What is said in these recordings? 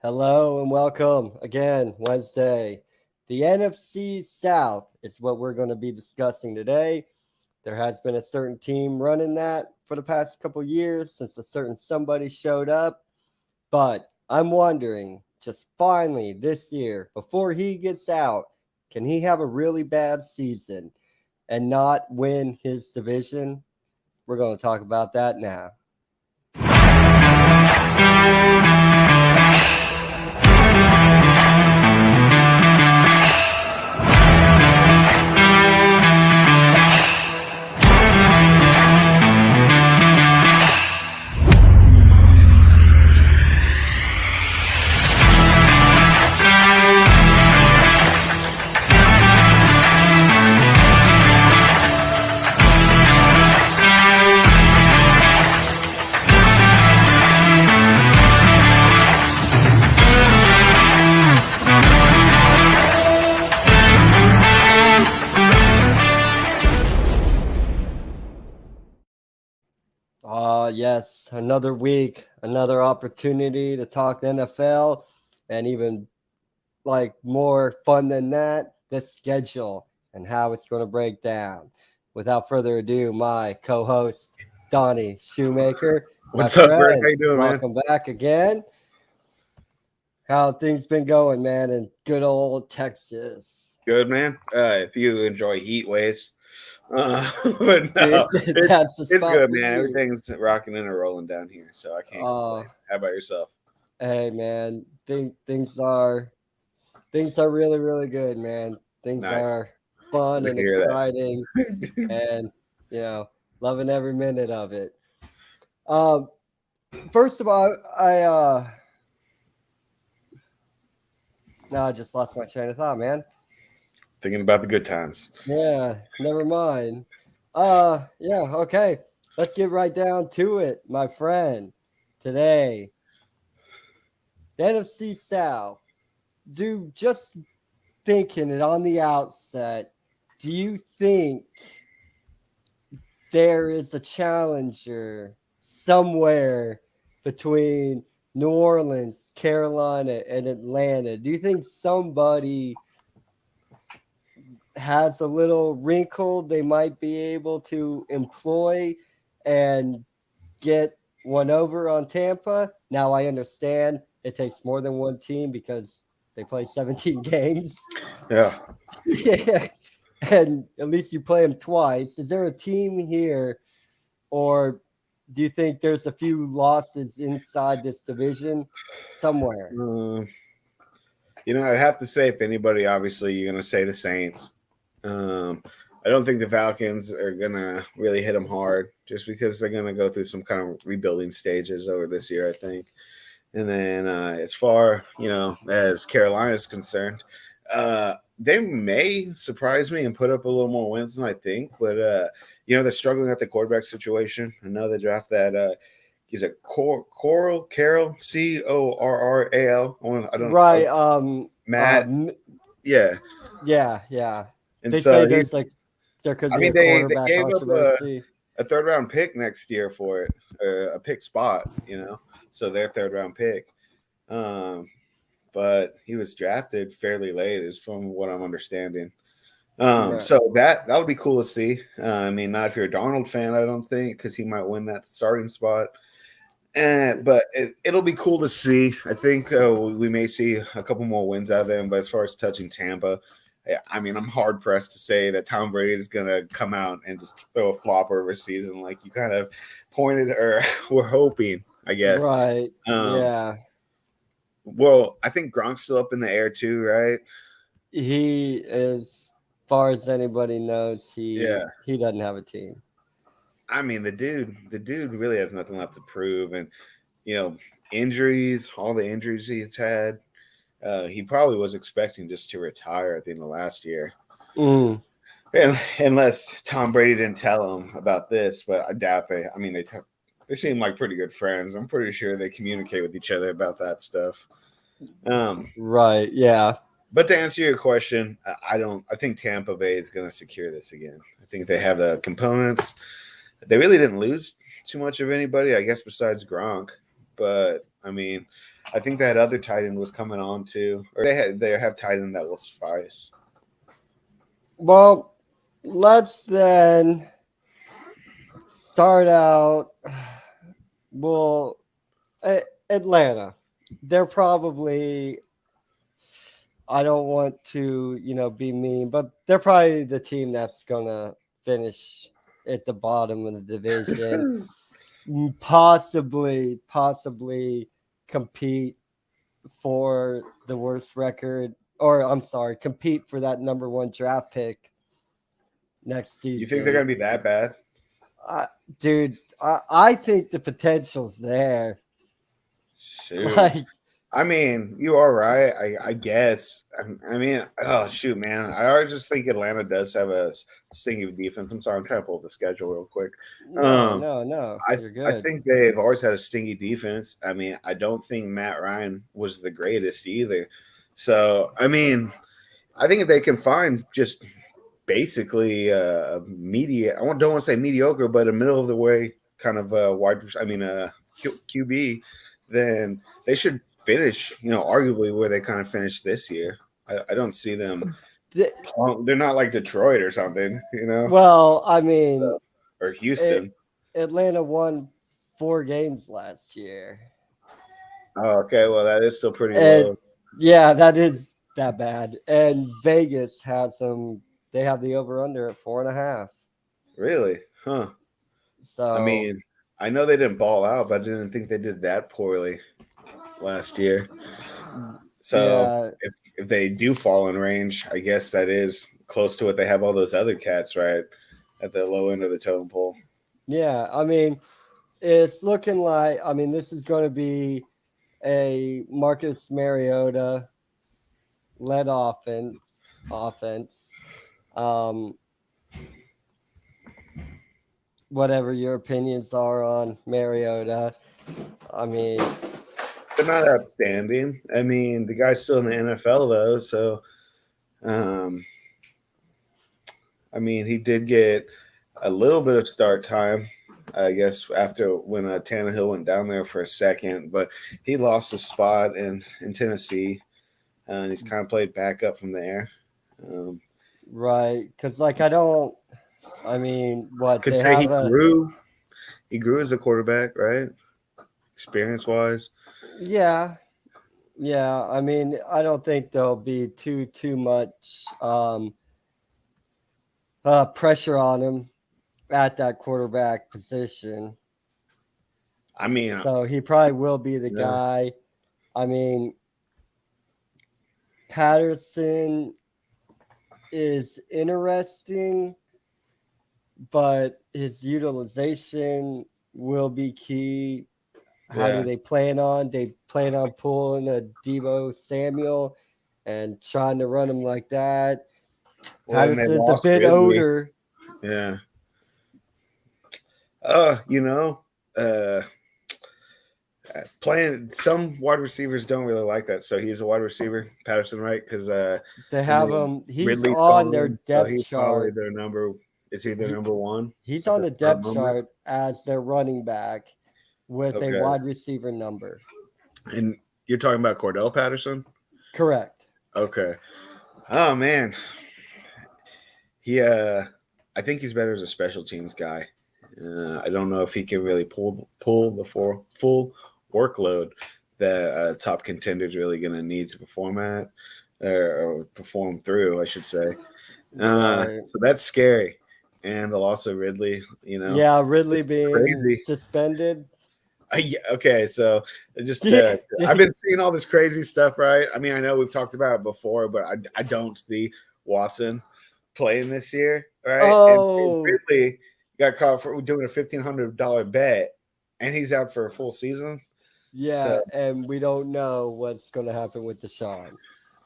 Hello and welcome again, Wednesday. The NFC South is what we're going to be discussing today. There has been a certain team running that for the past couple years since a certain somebody showed up. But I'm wondering, just finally this year, before he gets out, can he have a really bad season and not win his division? We're going to talk about that now. Yes, another week, another opportunity to talk NFL, and even like more fun than that, the schedule and how it's going to break down. Without further ado, my co-host Donnie Shoemaker, What's my up, Brit? friend, How you doing, man? welcome back again. How things been going, man, in good old Texas? Good, man. If you enjoy heat waves, but no, That's the it's spot good, for man. you. Everything's rocking and rolling down here, so I can't complain. How about yourself? Hey, man, things are really, really good, man. Things Nice. are fun Good and to hear exciting, that. and loving every minute of it. Um, First of all, I just lost my train of thought, man. Thinking about the good times. Yeah, never mind. Yeah, okay. Let's get right down to it, my friend. Today, the NFC South. Just thinking it on the outset, do you think there is a challenger somewhere between New Orleans, Carolina, and Atlanta? Do you think somebody has a little wrinkle they might be able to employ and get one over on Tampa? Now, I understand it takes more than one team because they play 17 games. Yeah. Yeah. And at least you play them twice. Is there a team here, or do you think there's a few losses inside this division somewhere? I'd have to say, if anybody, obviously, you're going to say the Saints. I don't think the Falcons are going to really hit them hard just because they're going to go through some kind of rebuilding stages over this year, I think. And then as far, as Carolina is concerned, they may surprise me and put up a little more wins than I think. But, they're struggling at the quarterback situation. I know they draft that he's a Carroll, Corral, I don't Right. Matt. Yeah. Yeah. And They so say there could I be mean, a they quarterback gave up controversy. a third round pick next year for it, a pick spot, so their third round pick. But he was drafted fairly late, is from what I'm understanding. Right. So that'll be cool to see. I mean, not if you're a Darnold fan, I don't think, because he might win that starting spot. But it'll be cool to see. I think we may see a couple more wins out of them. But as far as touching Tampa, I mean, I'm hard pressed to say that Tom Brady is gonna come out and just throw a flopper over a season, like you kind of pointed, or we're hoping, I guess. Right. Yeah. Well, I think Gronk's still up in the air too, right? He, as far as anybody knows, he doesn't have a team. I mean, the dude really has nothing left to prove, and injuries, all the injuries he's had. He probably was expecting just to retire at the end of last year. And unless Tom Brady didn't tell him about this, but I doubt they. I mean, they seem like pretty good friends. I'm pretty sure they communicate with each other about that stuff. Right. Yeah. But to answer your question, I think Tampa Bay is going to secure this again. I think they have the components. They really didn't lose too much of anybody, I guess, besides Gronk. But I mean, I think that other tight end was coming on too, or they have tight end that will suffice. Well, let's then start out. Well, Atlanta. They're probably. I don't want to, be mean, but they're probably the team that's gonna finish at the bottom of the division. Possibly compete for the worst record, or I'm sorry, compete for that number 1 draft pick next season. You think they're gonna be that bad? Dude, I think the potential's there. Shoot. Like, I mean, you are right. I guess. I mean, oh shoot, man. I always just think Atlanta does have a stingy defense. I'm sorry, I'm trying to pull up the schedule real quick. no, you're good. I think they've always had a stingy defense. I mean, I don't think Matt Ryan was the greatest either. So, I mean, I think if they can find just basically a I don't want to say mediocre, but a middle of the way kind of QB, then they should finish, arguably where they kind of finished this year. I don't see them. They're not like Detroit or something, Well, I mean, or Houston. Atlanta won 4 games last year. Oh, okay. Well, that is still pretty low. Yeah, that is that bad. And Vegas has them. They have the over/under at 4.5. Really? Huh. So I mean, I know they didn't ball out, but I didn't think they did that poorly last year. So if they do fall in range, I guess that is close to what they have all those other cats, right? At the low end of the totem pole. Yeah, I mean, it's looking like, this is going to be a Marcus Mariota led offense. Whatever your opinions are on Mariota, they're not outstanding. I mean, the guy's still in the NFL though, so he did get a little bit of start time, I guess, after when Tannehill went down there for a second, but he lost his spot in Tennessee, and he's kind of played back up from there. Right, because what could they say have he grew as a quarterback, right? Experience-wise. Yeah. I don't think there'll be too much pressure on him at that quarterback position. So he probably will be the guy. Patterson is interesting, but his utilization will be key. How do they plan on? They plan on pulling a Deebo Samuel and trying to run him like that. Patterson's a bit older. Yeah. Playing some wide receivers don't really like that. So he's a wide receiver, Patterson, right? Because they have him. He's on their depth chart. Their number is he their number 1? He's on the depth chart as their running back with a wide receiver number. And you're talking about Cordell Patterson? Correct. Okay. Oh man. I think he's better as a special teams guy. I don't know if he can really pull the full workload that top contender is really going to need to perform at or perform through, I should say. So that's scary. And the loss of Ridley, Yeah, Ridley being suspended. Okay, so just I've been seeing all this crazy stuff, right? I know we've talked about it before, but I don't see Watson playing this year, right? Oh, and Ridley got caught for doing a $1,500 bet, and he's out for a full season. Yeah, and we don't know what's going to happen with Deshaun.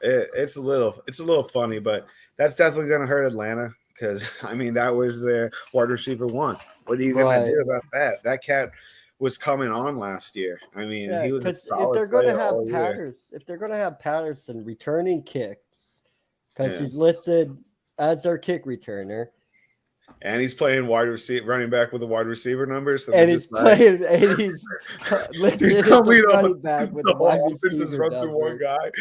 It's a little funny, but that's definitely going to hurt Atlanta because that was their wide receiver 1. What are you going to do about that? That cat was coming on last year. He was a solid if they're going to have Patterson, if they're going to have Patterson returning kicks, because he's listed as their kick returner, And he's playing wide receiver, running back with a wide receiver number. So and he's playing, and he's listed as tell me a running back with a wide offenses receiver run through one number. guy.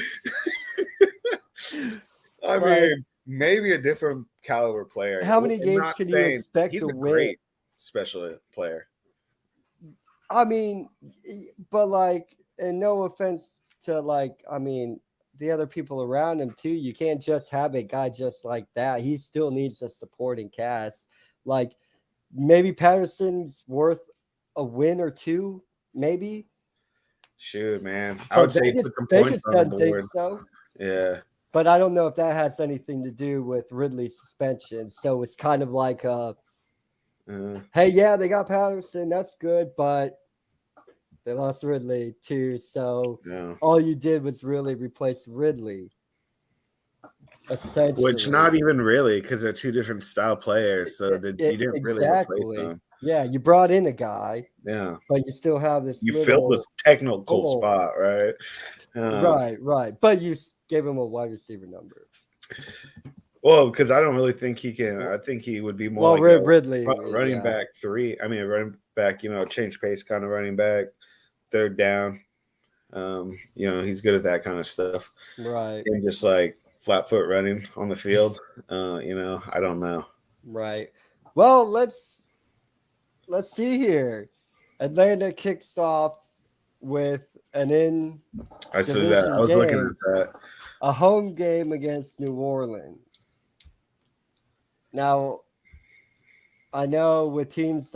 I Like, mean, maybe a different caliber player. how many I'm games not can you saying expect he's to a win? great special player. I mean, but like, and no offense to like, I mean, the other people around him too. You can't just have a guy just like that. He still needs a supporting cast. Like, maybe Patterson's worth a win or two, maybe. Shoot, man. I But would say put some points Vegas on the doesn't think board. so. Yeah. But I don't know if that has anything to do with Ridley's suspension. So it's kind of like, hey, yeah, they got Patterson. That's good, but they lost Ridley too. So all you did was really replace Ridley. Essentially. Which not even really, because they're two different style players. So you didn't really replace them. Yeah, you brought in a guy. Yeah. But you still have this filled this technical spot, right? Right. But you gave him a wide receiver number. Well, because I don't really think he can. I think he would be more like Ridley, running back 3. I mean, a running back, change pace kind of running back, third down. He's good at that kind of stuff. Right. And just like flat foot running on the field. I don't know. Right. Well, let's see here. Atlanta kicks off with an I see that. I was looking at that. A home game against New Orleans. Now, I know with teams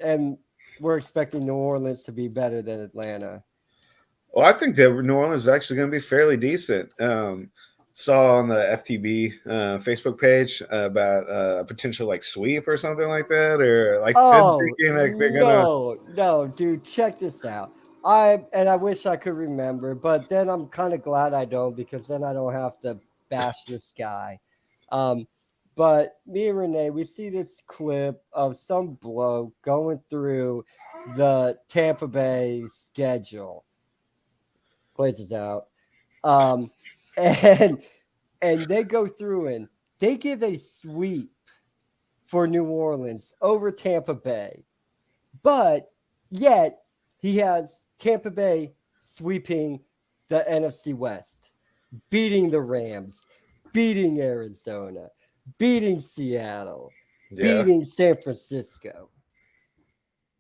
and we're expecting New Orleans to be better than Atlanta. Well, I think that New Orleans is actually going to be fairly decent. Saw on the FTB Facebook page about a potential like sweep or something like that, or like thinking like they're gonna. No, dude, check this out. I wish I could remember, but then I'm kind of glad I don't, because then I don't have to bash this guy. But me and Renee, we see this clip of some bloke going through the Tampa Bay schedule. Plays out. And they go through and they give a sweep for New Orleans over Tampa Bay. But yet he has Tampa Bay sweeping the NFC West, beating the Rams, beating Arizona, beating Seattle, beating San Francisco,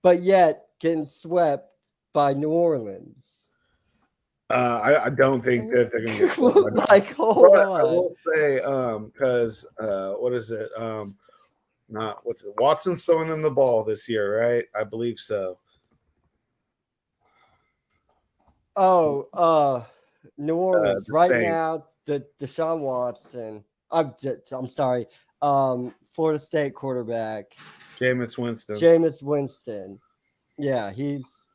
but yet getting swept by New Orleans. I don't think that they're going to get swept. Like, hold on. I will say, because what is it? Watson's throwing them the ball this year, right? I believe so. New Orleans right now. The Deshaun Watson. I'm sorry. Florida State quarterback. Jameis Winston. Yeah, he's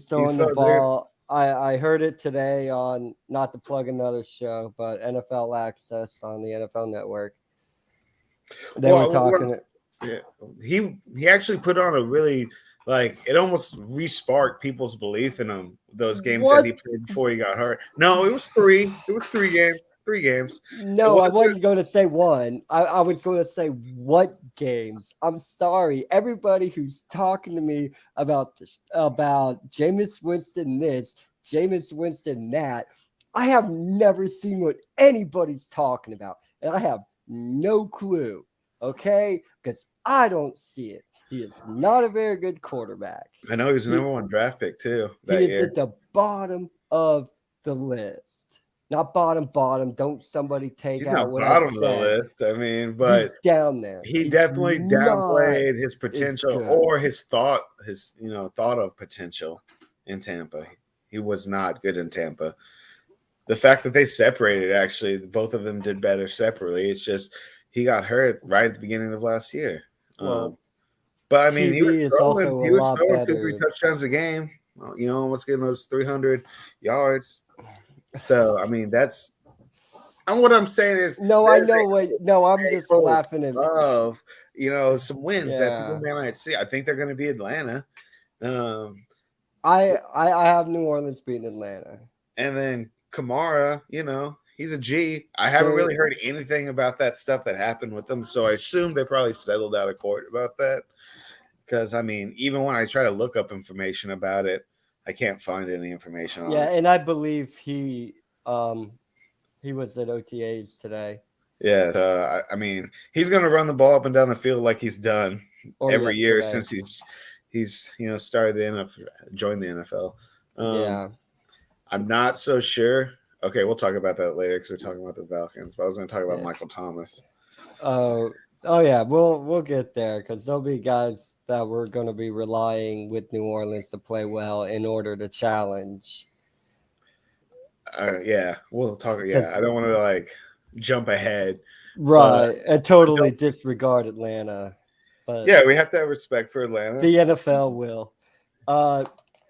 throwing the ball. I heard it today on, not to plug another show, but NFL Access on the NFL Network. They were talking. He actually put on a really, like, it almost re-sparked people's belief in him. Those games that he played before he got hurt. No, it was 3. It was 3 games. 3 games. No, I wasn't going to say one. I was going to say what games. I'm sorry. Everybody who's talking to me about Jameis Winston this, Jameis Winston that, I have never seen what anybody's talking about. And I have no clue. Okay? Because I don't see it. He is not a very good quarterback. I know he was the number 1 draft pick too. He is at the bottom of the list. Not bottom. Don't somebody take out what I said. He's not bottom of the list. I mean, but he's down there. He definitely downplayed his potential or his thought of potential in Tampa. He was not good in Tampa. The fact that they separated, actually, both of them did better separately. It's just he got hurt right at the beginning of last year. Well, but I mean, he was throwing 2-3 touchdowns a game. Almost getting those 300 yards. So I mean, and what I'm saying is, no, I know what. No, I'm just laughing at some wins that people may not see. I think they're going to be Atlanta. I have New Orleans beating Atlanta, and then Kamara. He's a G. I haven't really heard anything about that stuff that happened with them, so I assume they probably settled out of court about that. Because, I mean, even when I try to look up information about it, I can't find any information on it. and I believe he was at OTAs today. Yeah, so, I mean, he's going to run the ball up and down the field like he's done every year since he's started the NFL, joined the NFL. Yeah. I'm not so sure. Okay, we'll talk about that later because we're talking about the Falcons. But I was going to talk about Michael Thomas. Oh yeah, we'll get there because there'll be guys that we're going to be relying with New Orleans to play well in order to challenge. Yeah, we'll talk. Yeah, I don't want to like jump ahead, right? And totally disregard Atlanta. But yeah, we have to have respect for Atlanta. The NFL will.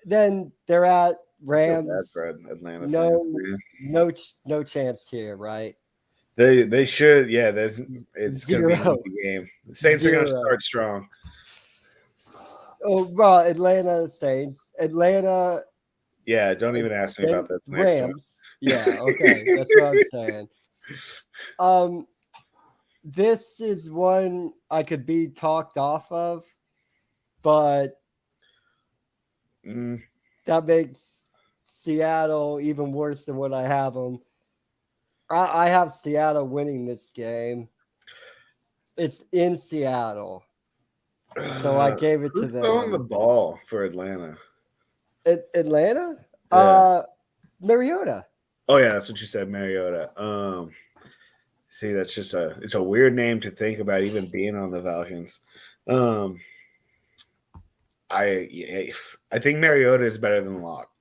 Then they're at Rams. Atlanta no chance here, right? They should. Yeah, it's going to be an easy game. The Saints are going to start strong. Oh, well, Atlanta Saints. Atlanta. Yeah, don't even ask me about that. Rams. Yeah, okay, that's what I'm saying. This is one I could be talked off of, but that makes Seattle even worse than what I have them. I have Seattle winning this game. It's in Seattle, so I gave it to them. Throwing the ball for Atlanta. Atlanta? Yeah. Mariota. Oh yeah, that's what you said, Mariota. See, that's just it's a weird name to think about even being on the Falcons. I think Mariota is better than Locke.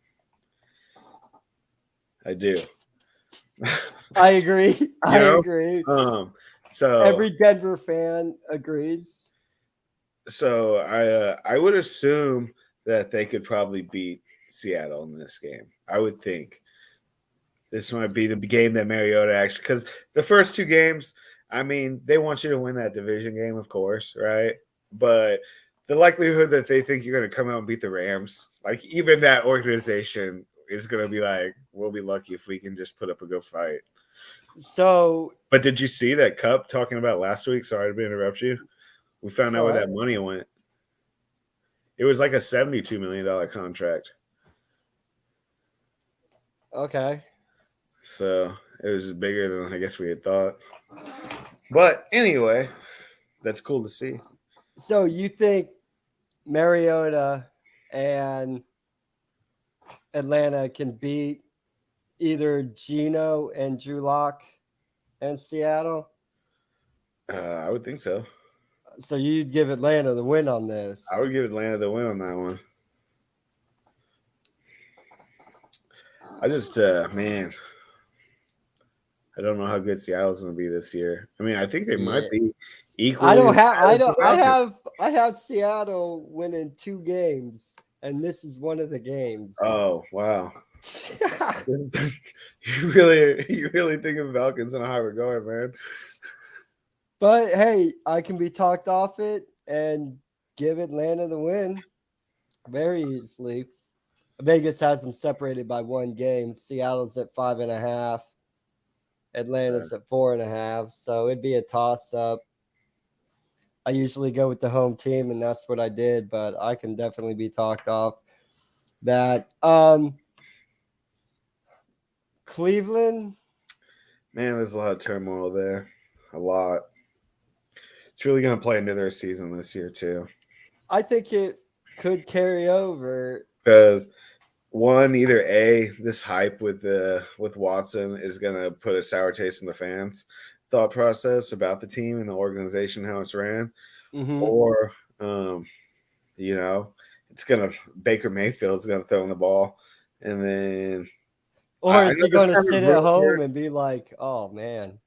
I do. I agree. I agree. So every Denver fan agrees. So I would assume that they could probably beat Seattle in this game. I would think this might be the game that Mariota actually, because the first two games, I mean, they want you to win that division game, of course, right? But the likelihood that they think you're going to come out and beat the Rams, like even that organization is going to be like, we'll be lucky if we can just put up a good fight. So, but did you see that Cup talking about last week? Sorry to interrupt you. We found out where that money went. It was like a $72 million contract. Okay. So it was bigger than I guess we had thought. But anyway, that's cool to see. So you think Mariota and Atlanta can beat either Geno and Drew Lock and Seattle? I would think so. So you'd give Atlanta the win on this? I would give Atlanta the win on that one. I just, man, I don't know how good Seattle's going to be this year. I mean, I think they might be equally. I have Seattle winning 2 games, and this is one of the games. Oh, wow. you really think of Falcons and how we're going, man. But hey, I can be talked off it and give Atlanta the win very easily. Vegas has them separated by 1 game. Seattle's at 5.5. Atlanta's at 4.5. So it'd be a toss-up. I usually go with the home team, and that's what I did. But I can definitely be talked off that. Cleveland. Man, there's a lot of turmoil there. A lot. It's really going to play into their season this year, too. I think it could carry over. Because, one, either A, this hype with Watson is going to put a sour taste in the fans' thought process about the team and the organization, how it's ran. Mm-hmm. Or, it's going to – Baker Mayfield's going to throw in the ball. And then – Or is he going to sit at home and be like, oh, man.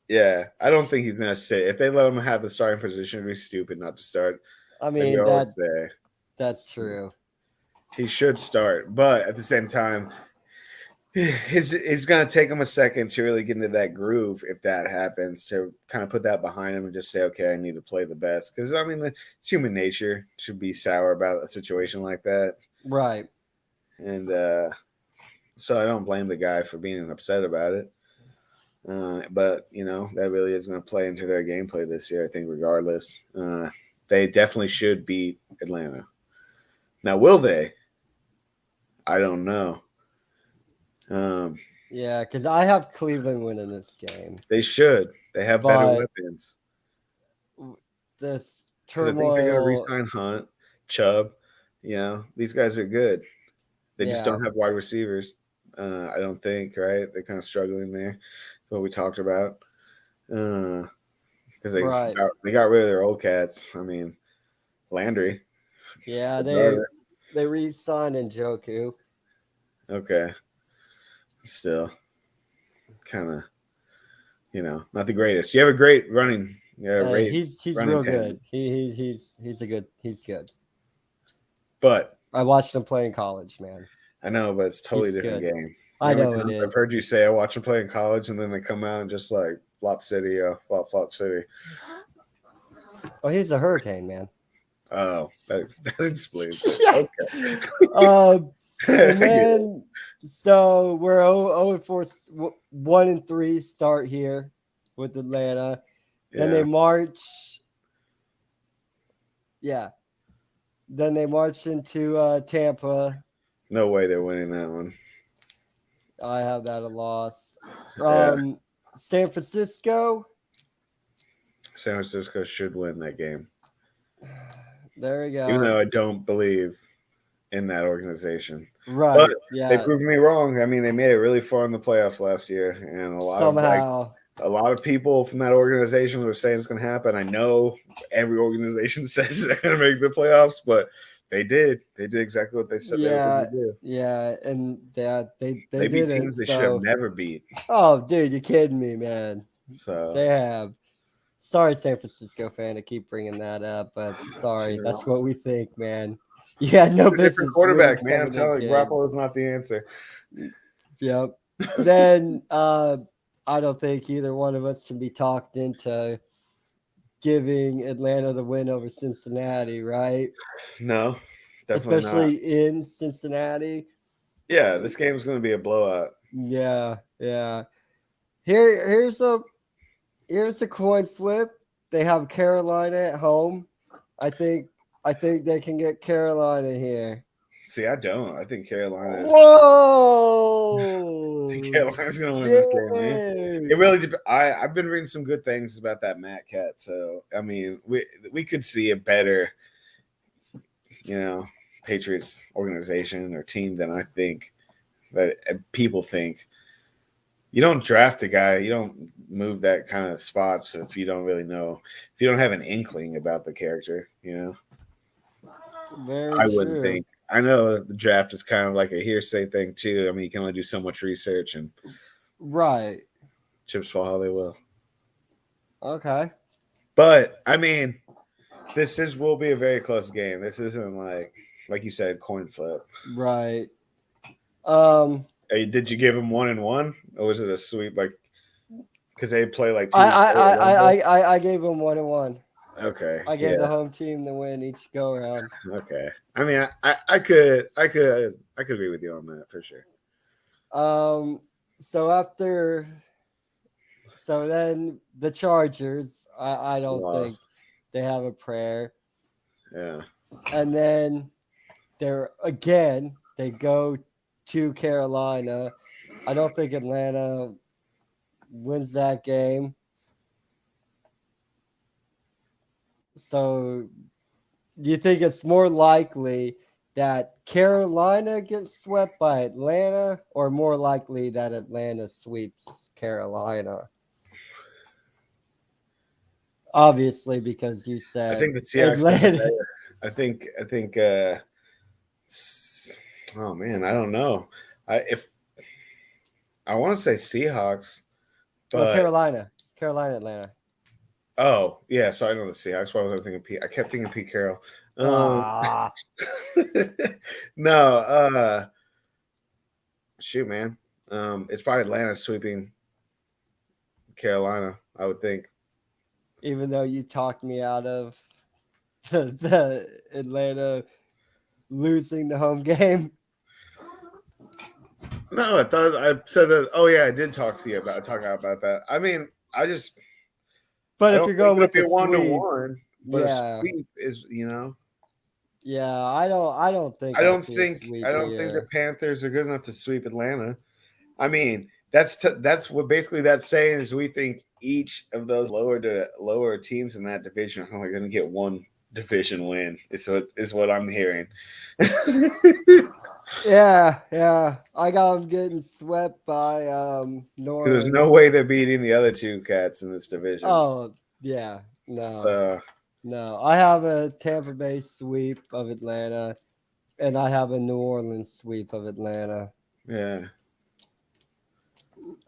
Yeah, I don't think he's going to sit. If they let him have the starting position, it'd be stupid not to start. I mean, that's true. He should start. But at the same time, it's going to take him a second to really get into that groove if that happens, to kind of put that behind him and just say, okay, I need to play the best. Because, I mean, it's human nature to be sour about a situation like that. Right. And so I don't blame the guy for being upset about it. But that really is going to play into their gameplay this year. I think, regardless, they definitely should beat Atlanta. Now, will they? I don't know. Yeah, because I have Cleveland winning this game. They should. They have better weapons. This Because I think they're going to turmoil. re-sign Hunt, Chubb. These guys are good. They just don't have wide receivers. I don't think, right? They're kind of struggling there. That's what we talked about. Because they got rid of their old cats. I mean, Landry. Yeah, they re-signed Njoku. Okay. Still, kind of, not the greatest. You have a great running. Yeah, he's real good. He's good. But I watched him play in college, man. I know, but it's a totally different game. I know it is. I've heard you say I watch him play in college, and then they come out and just like flop city. Oh, he's a hurricane, man. Oh, that explains. Okay. And then so we're 0-4, 1-3 start here with Atlanta. Then they march. Yeah. Then they march into Tampa. No way they're winning that one. I have that a loss. San Francisco. San Francisco should win that game. There we go. Even though I don't believe in that organization. Right. But yeah. They proved me wrong. I mean, they made it really far in the playoffs last year. And a lot of people from that organization were saying it's going to happen. I know every organization says they're going to make the playoffs, but they did. They did exactly what they said they were going to do. Yeah, and they beat teams they should have never beat. Oh, dude, you're kidding me, man. So they have. Sorry, San Francisco fan, to keep bringing that up, but sorry, that's what we think, man. Yeah, no business. Quarterback, man. I'm telling you, Garoppolo is not the answer. Yep. Then I don't think either one of us can be talked into giving Atlanta the win over Cincinnati, right? No, definitely especially not. In Cincinnati. Yeah, this game is going to be a blowout. Yeah. Here's a coin flip. They have Carolina at home. I think they can get Carolina here. See, I don't. I think Carolina. Whoa! I think Carolina's going to win this game, man. It really. I've been reading some good things about that Matt Cat. So I mean, we could see a better, Patriots organization or team than I think that people think. You don't draft a guy. You don't move that kind of spots if you don't really know. If you don't have an inkling about the character, I wouldn't think. I know the draft is kind of like a hearsay thing too. I mean, you can only do so much research, and chips fall how they will. Okay, but I mean, will be a very close game. This isn't like you said, coin flip. Right. Did you give them 1-1, or was it a sweep? Because they play like two. I gave them 1-1. Okay. I gave the home team the win each go around. Okay. I mean, I could agree with you on that for sure. So then the Chargers, I don't think they have a prayer. Yeah. And then they go to Carolina. I don't think Atlanta wins that game. So do you think it's more likely that Carolina gets swept by Atlanta, or more likely that Atlanta sweeps Carolina? Obviously, because you said I think the Seahawks Atlanta. I think oh man, I don't know. I want to say Seahawks, but Carolina, Atlanta. Oh yeah, so I know the Seahawks. Why was I thinking Pete? I kept thinking Pete Carroll. No, shoot, man. It's probably Atlanta sweeping Carolina, I would think. Even though you talked me out of the Atlanta losing the home game. No, I thought I said that. Oh yeah, I did talk about that. I mean, I But if don't you're think going it'll with be the a 1 to sweep, 1, but a yeah, sweep is, yeah, I don't think I see a I sweep don't think the here. Panthers are good enough to sweep Atlanta. I mean, that's what basically that's saying is we think each of those lower teams in that division are only going to get one division win. Is what I'm hearing. Yeah. I got them getting swept by New Because there's no Orleans. way they're beating the other two cats in this division. Oh, yeah. No. So No. I have a Tampa Bay sweep of Atlanta, and I have a New Orleans sweep of Atlanta. yeah,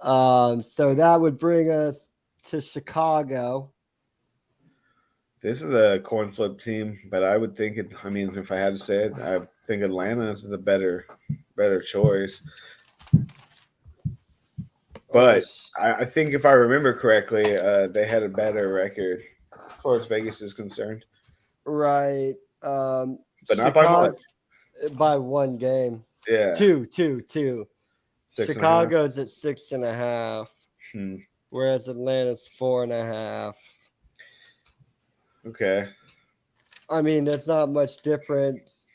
So that would bring us to Chicago. this is a coin flip team, but I would think it. I mean, if I had to say it, I think Atlanta is the better choice. Oh, But I think if I remember correctly, they had a better record as far as Vegas is concerned, right. but not by much. Chicago by one game. Yeah, Two. 6.5. Chicago's at 6.5, Hmm. whereas Atlanta's 4.5. Okay. I mean, there's not much difference.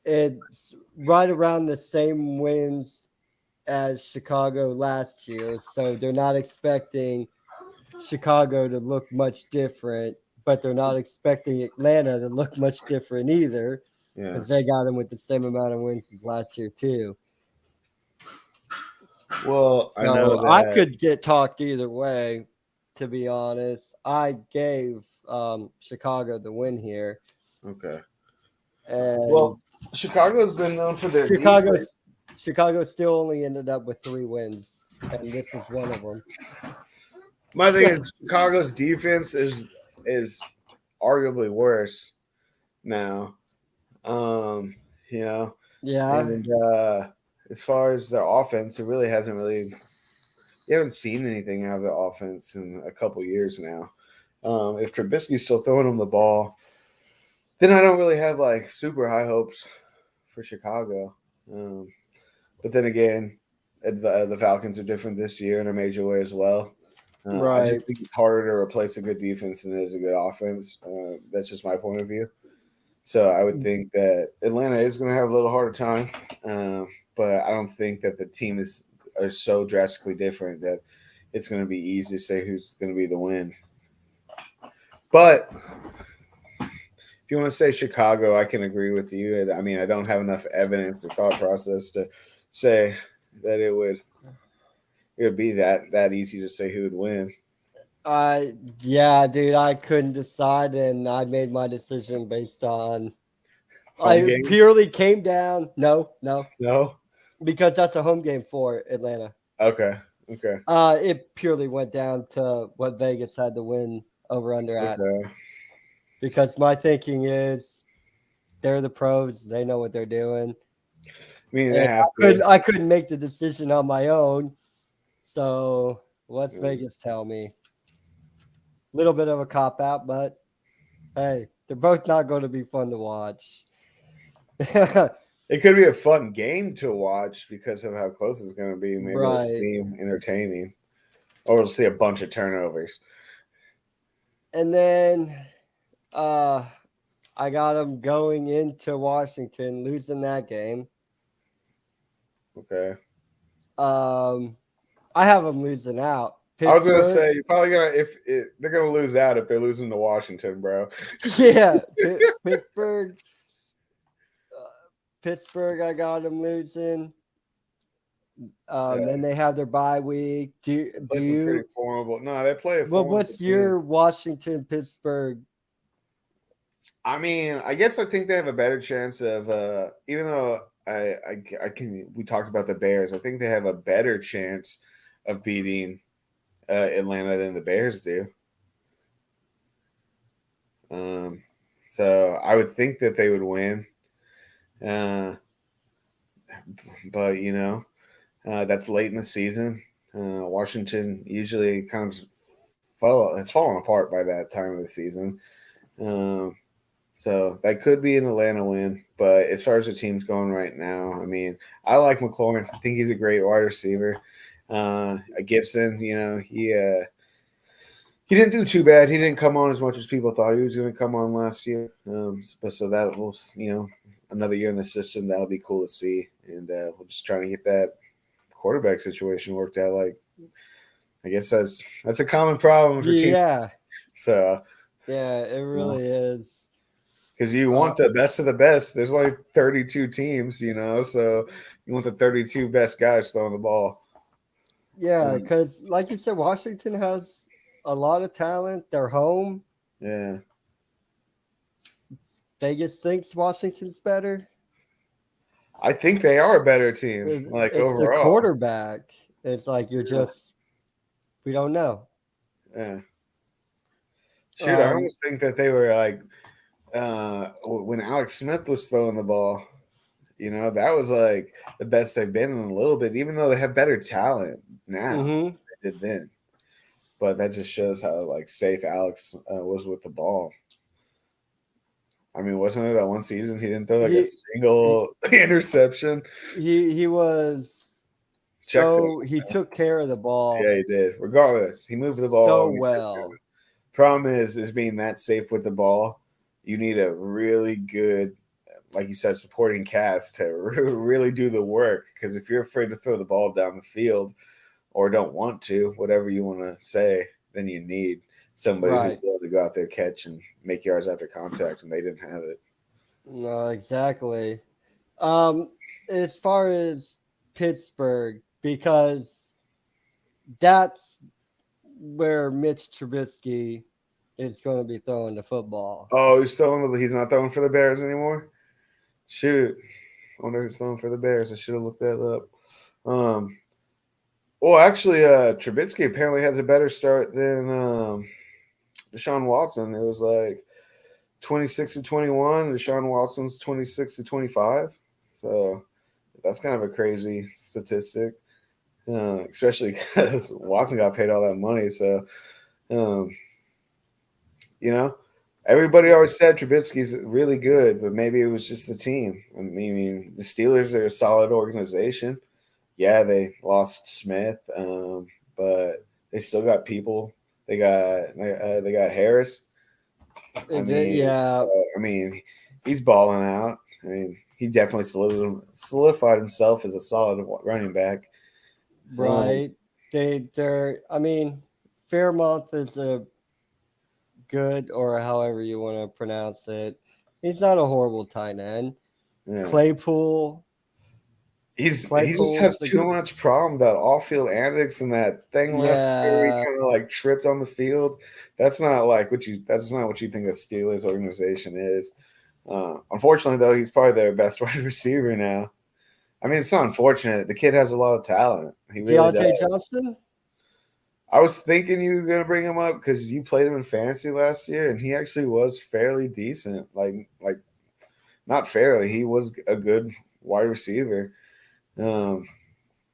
It's right around the same wins as Chicago last year, so they're not expecting Chicago to look much different, but they're not expecting Atlanta to look much different either, Yeah. because they got them with the same amount of wins as last year too. Well, I know So I that. could get talked either way, to be honest. I gave Chicago the win here, Okay. and Well, Chicago's been known for their defense. Chicago still only ended up with 3 wins, and this is one of them. My thing is Chicago's defense is arguably worse now. You know, Yeah, and as far as their offense, it really hasn't really. You haven't seen anything out of the offense in a couple years now. If Trubisky's still throwing them the ball, then I don't really have like super high hopes for Chicago. But then again, the Falcons are different this year in a major way as well. I right. just think it's harder to replace a good defense than it is a good offense. That's just my point of view. So I would think that Atlanta is going to have a little harder time, but I don't think that the team are so drastically different that it's going to be easy to say who's going to be the win. But if you want to say Chicago, I can agree with you. I mean, I don't have enough evidence or thought process to say that it would be that easy to say who would win. Yeah, dude, I couldn't decide, and I made my decision based on. Home I game? purely came down. No, No. because that's a home game for Atlanta. Okay. It purely went down to what Vegas had to win over under at. Okay. Because my thinking is they're the pros, they know what they're doing. I mean, they And have to. I couldn't make the decision on my own. So what's Vegas tell me? Little bit of a cop out, but hey, they're both not going to be fun to watch. It could be a fun game to watch because of how close it's going to be. Maybe it'll Right. seem entertaining, or we'll see a bunch of turnovers. And then I got them going into Washington, losing that game. Okay. I have them losing out. I was gonna Pittsburgh, say you're probably gonna they're gonna lose out if they're losing to Washington, bro. yeah, Pittsburgh. Pittsburgh, I got them losing. Then they have their bye week. Do Play some you? pretty formidable. No, they play a Well, formidable what's team. your Washington Pittsburgh? I mean, I guess I think they have a better chance of even though I can we talked about the Bears. I think they have a better chance of beating Atlanta than the Bears do. So I would think that they would win. But that's late in the season. Washington usually kind of has fallen apart by that time of the season. So that could be an Atlanta win. But as far as the team's going right now, I mean, I like McLaurin. I think he's a great wide receiver. Gibson, he didn't do too bad. He didn't come on as much as people thought he was going to come on last year. But so that will, another year in the system, that'll be cool to see. And we're just trying to get that quarterback situation worked out. Like, I guess that's a common problem for teams. Yeah. So yeah, it really is. Because you want the best of the best. There's only 32 teams, so you want the 32 best guys throwing the ball. Yeah, because like you said, Washington has a lot of talent. They're home. Yeah. Vegas thinks Washington's better. I think they are a better team. It's overall. the quarterback. It's like we don't know. Yeah. Shoot, I almost think that they were like when Alex Smith was throwing the ball, that was like the best they've been in a little bit, even though they have better talent now than they did then. But that just shows how like safe Alex was with the ball. I mean, wasn't there that one season he didn't throw like a single interception? He was he took care of the ball. Yeah, he did. Regardless, he moved the ball so well. Problem is being that safe with the ball. You need a really good, like you said, supporting cast to really do the work. Because if you're afraid to throw the ball down the field or don't want to, whatever you want to say, then you need somebody who's able to go out there, catch, and make yards after contact, and they didn't have it. No, exactly. As far as Pittsburgh, because that's where Mitch Trubisky is going to be throwing the football. Oh, he's not throwing for the Bears anymore? Shoot. I wonder who's throwing for the Bears. I should have looked that up. Well, actually, Trubisky apparently has a better start than Deshaun Watson. It was like 26-21. Deshaun Watson's 26-25. So that's kind of a crazy statistic, especially because Watson got paid all that money. So, everybody always said Trubisky's really good, but maybe it was just the team. I mean, the Steelers are a solid organization. Yeah, they lost Smith, but they still got people. They got Harris. I mean, he's balling out. I mean, he definitely solidified himself as a solid running back. Right. I mean, Fairmouth is a good, or however you want to pronounce it. He's not a horrible tight end. Yeah. Claypool. He just has too much problem, that off-field antics and that thing last year he kind of like tripped on the field. That's not what you think a Steelers organization is. Unfortunately, though, he's probably their best wide receiver now. I mean, it's not unfortunate. The kid has a lot of talent. He really Deontay Johnson? I was thinking you were going to bring him up because you played him in fantasy last year, and he actually was fairly decent. Like not fairly. He was a good wide receiver. But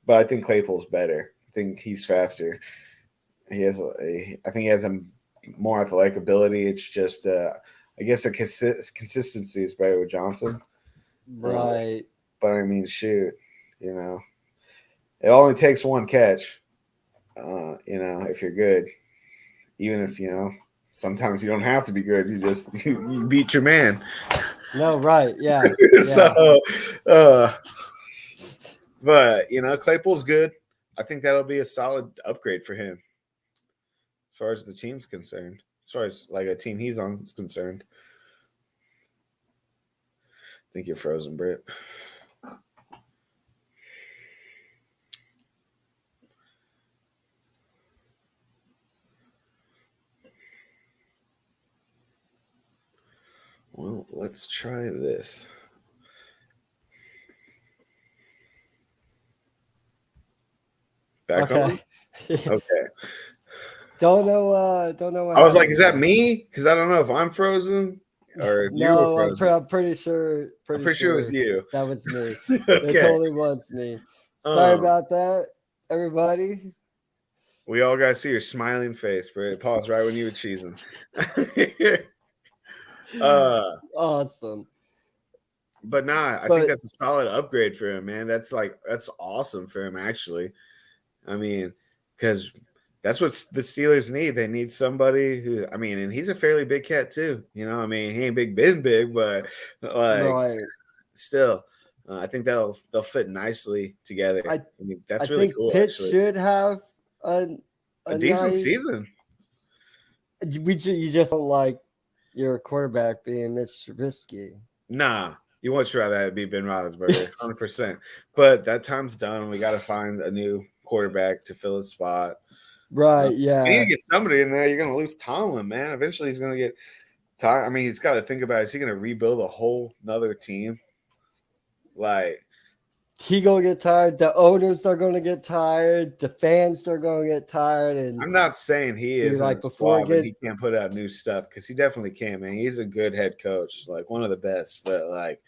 I think Claypool's better. I think he's faster. I think he has a more athletic ability. It's just, I guess, a consistency is better with Johnson. Right. But I mean, shoot, it only takes one catch. If you're good, even if sometimes you don't have to be good. You just you beat your man. No, right? Yeah. So, but Claypool's good. I think that'll be a solid upgrade for him, as far as the team's concerned. As far as like a team he's on is concerned. I think you're frozen, Brit. Well, let's try this. Back on? Okay. Don't know what I was like, is that me? Because I don't know if I'm frozen or if you were frozen. I'm pretty sure. I'm pretty sure it was you. That was me. Okay. It totally was me. Sorry about that, everybody. We all got to see your smiling face, but it paused right when you were cheesing. Awesome. But nah, I think But that's a solid upgrade for him, man. That's awesome for him, actually. I mean, because that's what the Steelers need. They need somebody who, I mean, and he's a fairly big cat too. You know, I mean, he ain't big, but like right. still, I think they'll fit nicely together. I I mean, I that's really think cool, Pitt actually. should have a A a decent nice. season. You just don't like your quarterback being Mitch Trubisky. Nah, you much rather that be Ben Roethlisberger, 100%. But that time's done. We got to find a new quarterback to fill his spot. Right, You need yeah. to get somebody in there. You're going to lose Tomlin, man. Eventually, he's going to get tired. I mean, he's got to think about, is he going to rebuild a whole nother team? Like, He gonna get tired. The owners are gonna get tired. The fans are gonna get tired. And I'm not saying he dude, isn't like a before it squad, but get he can't put out new stuff because he definitely can, man. He's a good head coach, like one of the best. But like,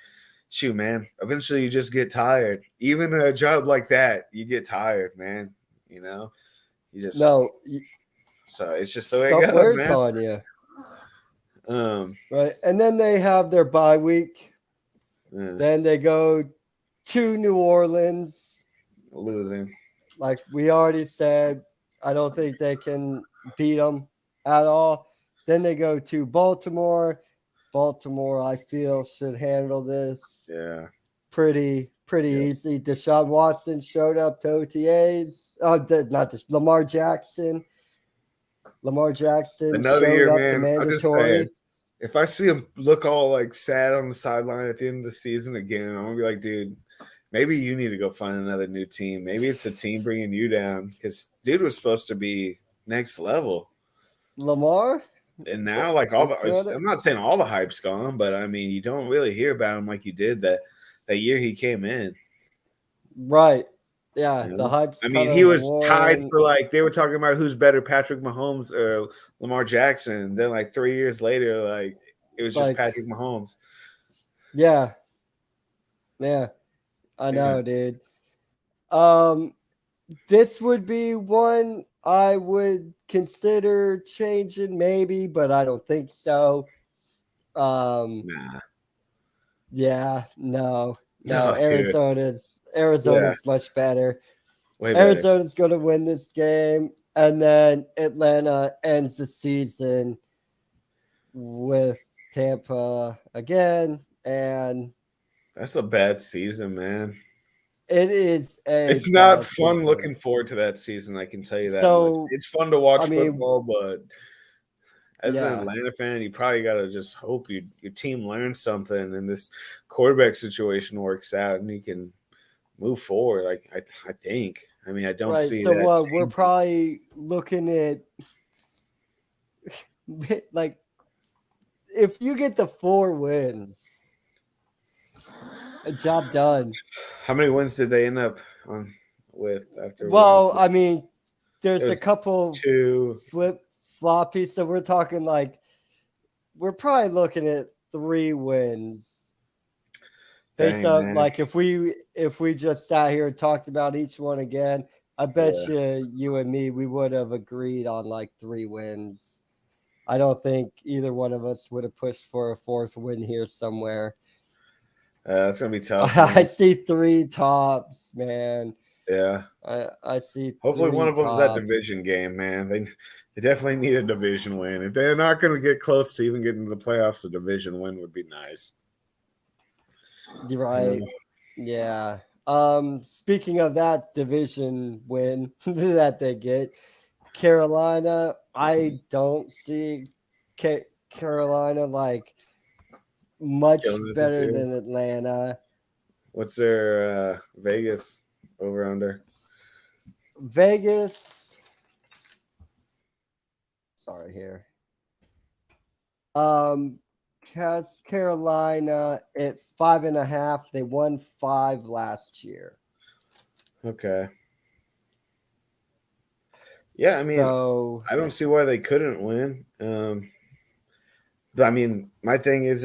shoot, man, eventually you just get tired. Even a job like that, you get tired, man. You know, you just no so it's just the way it stuff goes, wears man. on you. Um, Right, and then they have their bye week. yeah, Then they go to New Orleans. losing. Like we already said, I don't think they can beat them at all. Then they go to Baltimore. Baltimore, I feel, should handle this Yeah, pretty yeah. easy. Deshaun Watson showed up to OTAs. Not this. Lamar Jackson. Lamar Jackson Another showed year, up to man. I'm just saying, mandatory. if I see him look all like sad on the sideline at the end of the season again, I'm gonna be like, dude, maybe you need to go find another new team. Maybe it's the team bringing you down because dude was supposed to be next level. Lamar. And now, like I'm not saying all the hype's gone, but I mean, you don't really hear about him like you did that year he came in. Right. Yeah, You the know, hype's I kind mean, he of was tied worn. for like they were talking about who's better, Patrick Mahomes or Lamar Jackson. Then like 3 years later, like it was It's just like, Patrick Mahomes. yeah, yeah, I Yeah. know, dude. Um, this would be one I would consider changing, maybe, but I don't think so. Um, Nah. yeah, no, no. No, dude. Yeah, Arizona's much better. way better. Arizona's going to win this game, and then Atlanta ends the season with Tampa again, and That's a bad season, man. it is a It's not bad fun season. looking forward to that season. I can tell you that much. So, It's fun to I watch mean, football, but as an yeah, Atlanta fan, you probably got to just hope your team learns something and this quarterback situation works out and you can move forward. Like I think. I mean, I don't right. see So, that what we're changing. probably looking at, like, if you get the 4 wins, a job done. How many wins did they end up on with after one? Well, I mean, It there's a was couple two. flip floppies, so we're talking like we're probably looking at 3 wins. Based Dang, on man. like if we just sat here and talked about each one again, I bet Yeah. you and me we would have agreed on like 3 wins. I don't think either one of us would have pushed for a fourth win here somewhere. That's gonna be tough, I man. see 3 tops, man. Yeah. I see Hopefully, one three of them's that tops. division game, man. They definitely need a division win. If they're not going to get close to even getting to the playoffs, a division win would be nice. You're right. Yeah. Speaking of that division win that they get, Carolina, I don't see Carolina like much Killing it this better year. than Atlanta. What's their Vegas over under? Vegas, sorry here. Has Carolina at 5.5. They won 5 last year. Okay. Yeah, I mean, So I don't see why they couldn't win. I mean, my thing is,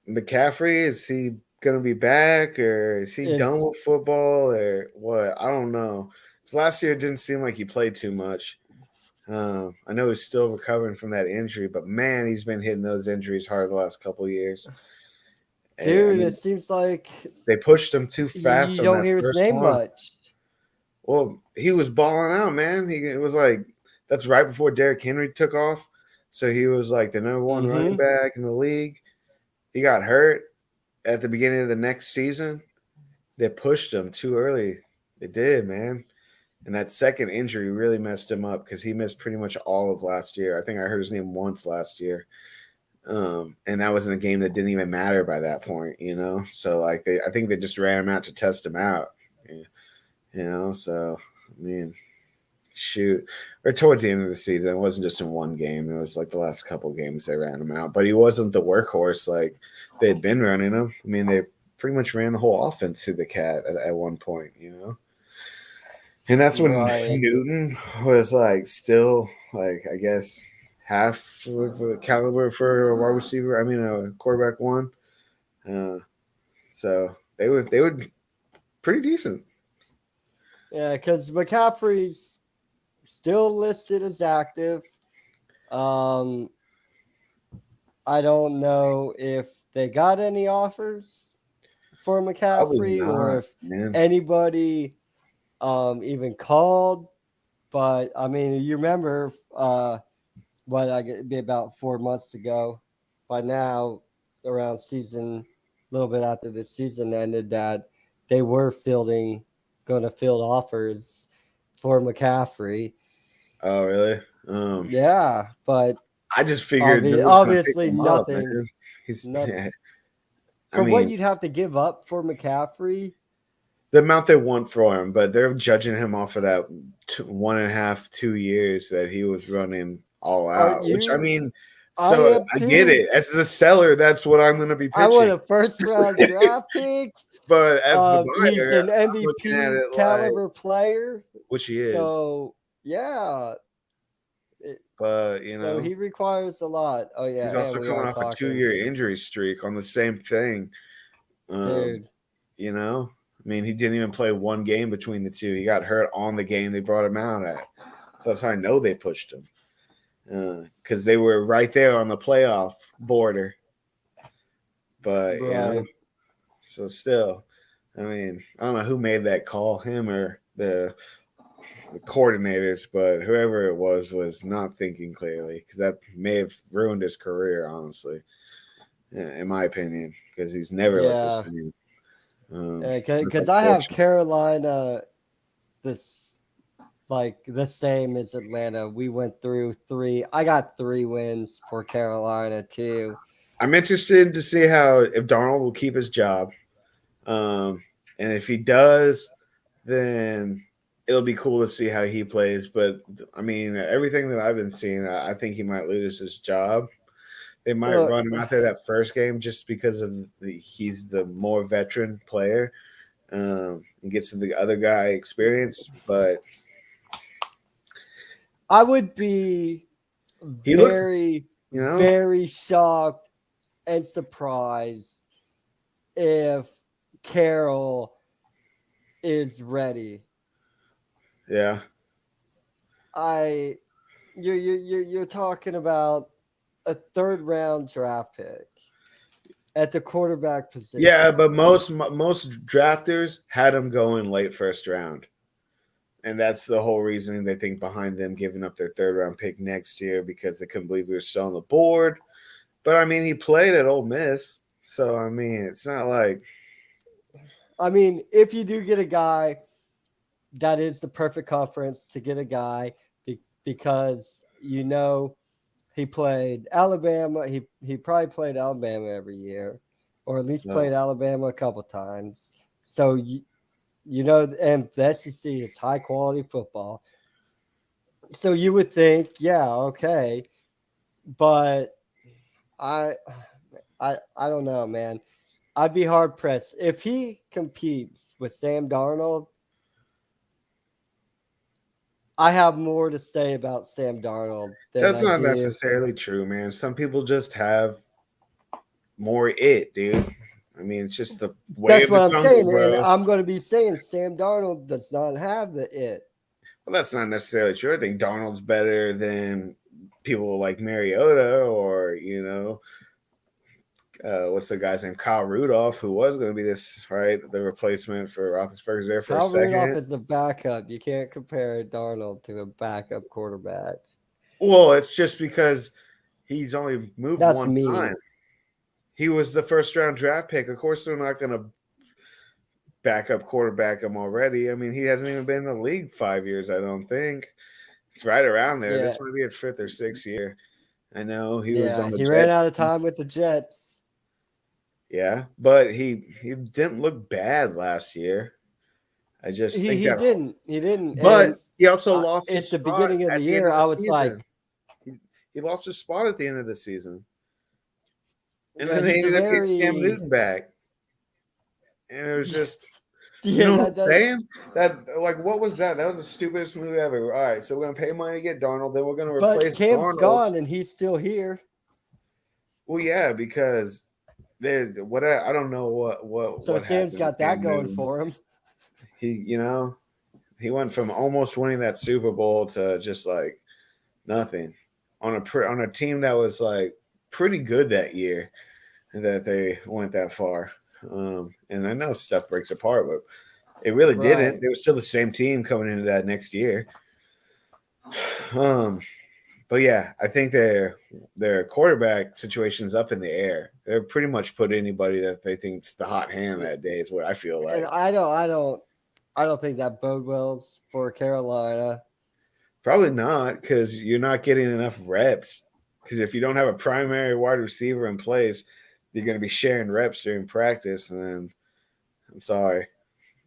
McCaffrey, is he going to be back or is he done is with football or what? I don't know. 'Cause last year it didn't seem like he played too much. I know he's still recovering from that injury, but man, he's been hitting those injuries hard the last couple of years. I Dude, it mean, seems like they pushed him too fast you on don't that hear his first name one. much. Well, he was balling out, man. It was like that's right before Derrick Henry took off, so he was like the number one running back in the league. He got hurt at the beginning of the next season. They pushed him too early. They did, man. And that second injury really messed him up because he missed pretty much all of last year. I think I heard his name once last year. And that was in a game that didn't even matter by that point, you know? So, like, I think they just ran him out to test him out, you know? So, I mean, shoot. Or towards the end of the season, it wasn't just in one game. It was like the last couple games they ran him out. But he wasn't the workhorse like they had been running him. I mean, they pretty much ran the whole offense through the cat at one point, you know? And that's when Newton was like still like I guess half of the caliber for a wide receiver. I mean a quarterback one. So they would pretty decent. Yeah, because McCaffrey's still listed as active. I don't know if they got any offers for McCaffrey or if anybody even called. But I mean, you remember it'd be about 4 months ago. By now, around season, a little bit after the season ended, that they were going to field offers for McCaffrey. Oh, really? Yeah, but I just figured obviously nothing. Up, He's nothing. Yeah. For what you'd have to give up for McCaffrey, the amount they want for him, but they're judging him off of that 1.5, 2 years that he was running all out. Which I mean, so I get it. As a seller, that's what I'm going to be pitching. I want a first-round draft pick. But as the buyer, he's an MVP caliber player, which he is. So yeah, but you know, so he requires a lot. Oh yeah, he's also coming off a 2-year injury streak on the same thing. Dude, you know, I mean, he didn't even play one game between the two. He got hurt on the game they brought him out at. So that's how I know they pushed him because they were right there on the playoff border. But you know. So still, I mean, I don't know who made that call, him or the coordinators, but whoever it was not thinking clearly because that may have ruined his career, honestly, in my opinion, because he's never looked the same. Because I have Carolina the same as Atlanta. We went through 3. I got 3 wins for Carolina too. I'm interested to see if Darnold will keep his job. And if he does, then it'll be cool to see how he plays. But I mean, everything that I've been seeing, I think he might lose his job. They might run him out there that first game just because of he's the more veteran player and gets the other guy experience. But I would be very shocked and surprised if Carroll is ready. Yeah. You're talking about a 3rd round draft pick at the quarterback position. Yeah, but most drafters had him going late first round. And that's the whole reasoning they think behind them giving up their 3rd round pick next year because they couldn't believe he was still on the board. But I mean, he played at Ole Miss. So I mean, it's not like I mean, if you do get a guy, that is the perfect conference to get a guy because you know he played Alabama. He probably played Alabama every year, or at least played Alabama a couple times. So you know, and the SEC is high quality football. So you would think, yeah, okay, but I don't know, man. I'd be hard pressed if he competes with Sam Darnold. I have more to say about Sam Darnold. That's not necessarily true, man. Some people just have more dude. I mean, it's just the way. That's what I'm saying, and I'm going to be saying Sam Darnold does not have the it. Well, that's not necessarily true. I think Darnold's better than people like Mariota or, what's the guy's name? Kyle Rudolph, who was going to be the replacement for Roethlisberger's there for a Kyle Rudolph second. is a backup. You can't compare Darnold to a backup quarterback. Well, it's just because he's only moved That's one mean. time. He was the first round draft pick. Of course, they're not going to backup quarterback him already. I mean, he hasn't even been in the league 5 years, I don't think. It's right around there. Yeah. This might be his 5th or 6th year. I know he was on the he Jets. ran out of time with the Jets. Yeah, but he didn't look bad last year. I just think he didn't. But and he also lost at his the spot beginning of at the end year. I was season. like, he lost his spot at the end of the season, and yeah, then they he's a ended up getting very Cam Newton back, and it was just. yeah. You know what I'm saying? What was that? That was the stupidest move ever. All right, so we're gonna pay money to get Darnold, then we're gonna replace But Cam's Darnold. gone and he's still here. Well, yeah, because there's what I don't know what. So what Sam's got that going Newton. for him. He went from almost winning that Super Bowl to just like nothing on a team that was like pretty good that year, that they went that far. And I know stuff breaks apart, but it really didn't. They were still the same team coming into that next year. But yeah, I think their quarterback situation's up in the air. They're pretty much put anybody that they think's the hot hand that day is what I feel like. And I don't think that bode wells for Carolina. Probably not, because you're not getting enough reps. Because if you don't have a primary wide receiver in place, you're going to be sharing reps during practice, and then I'm sorry,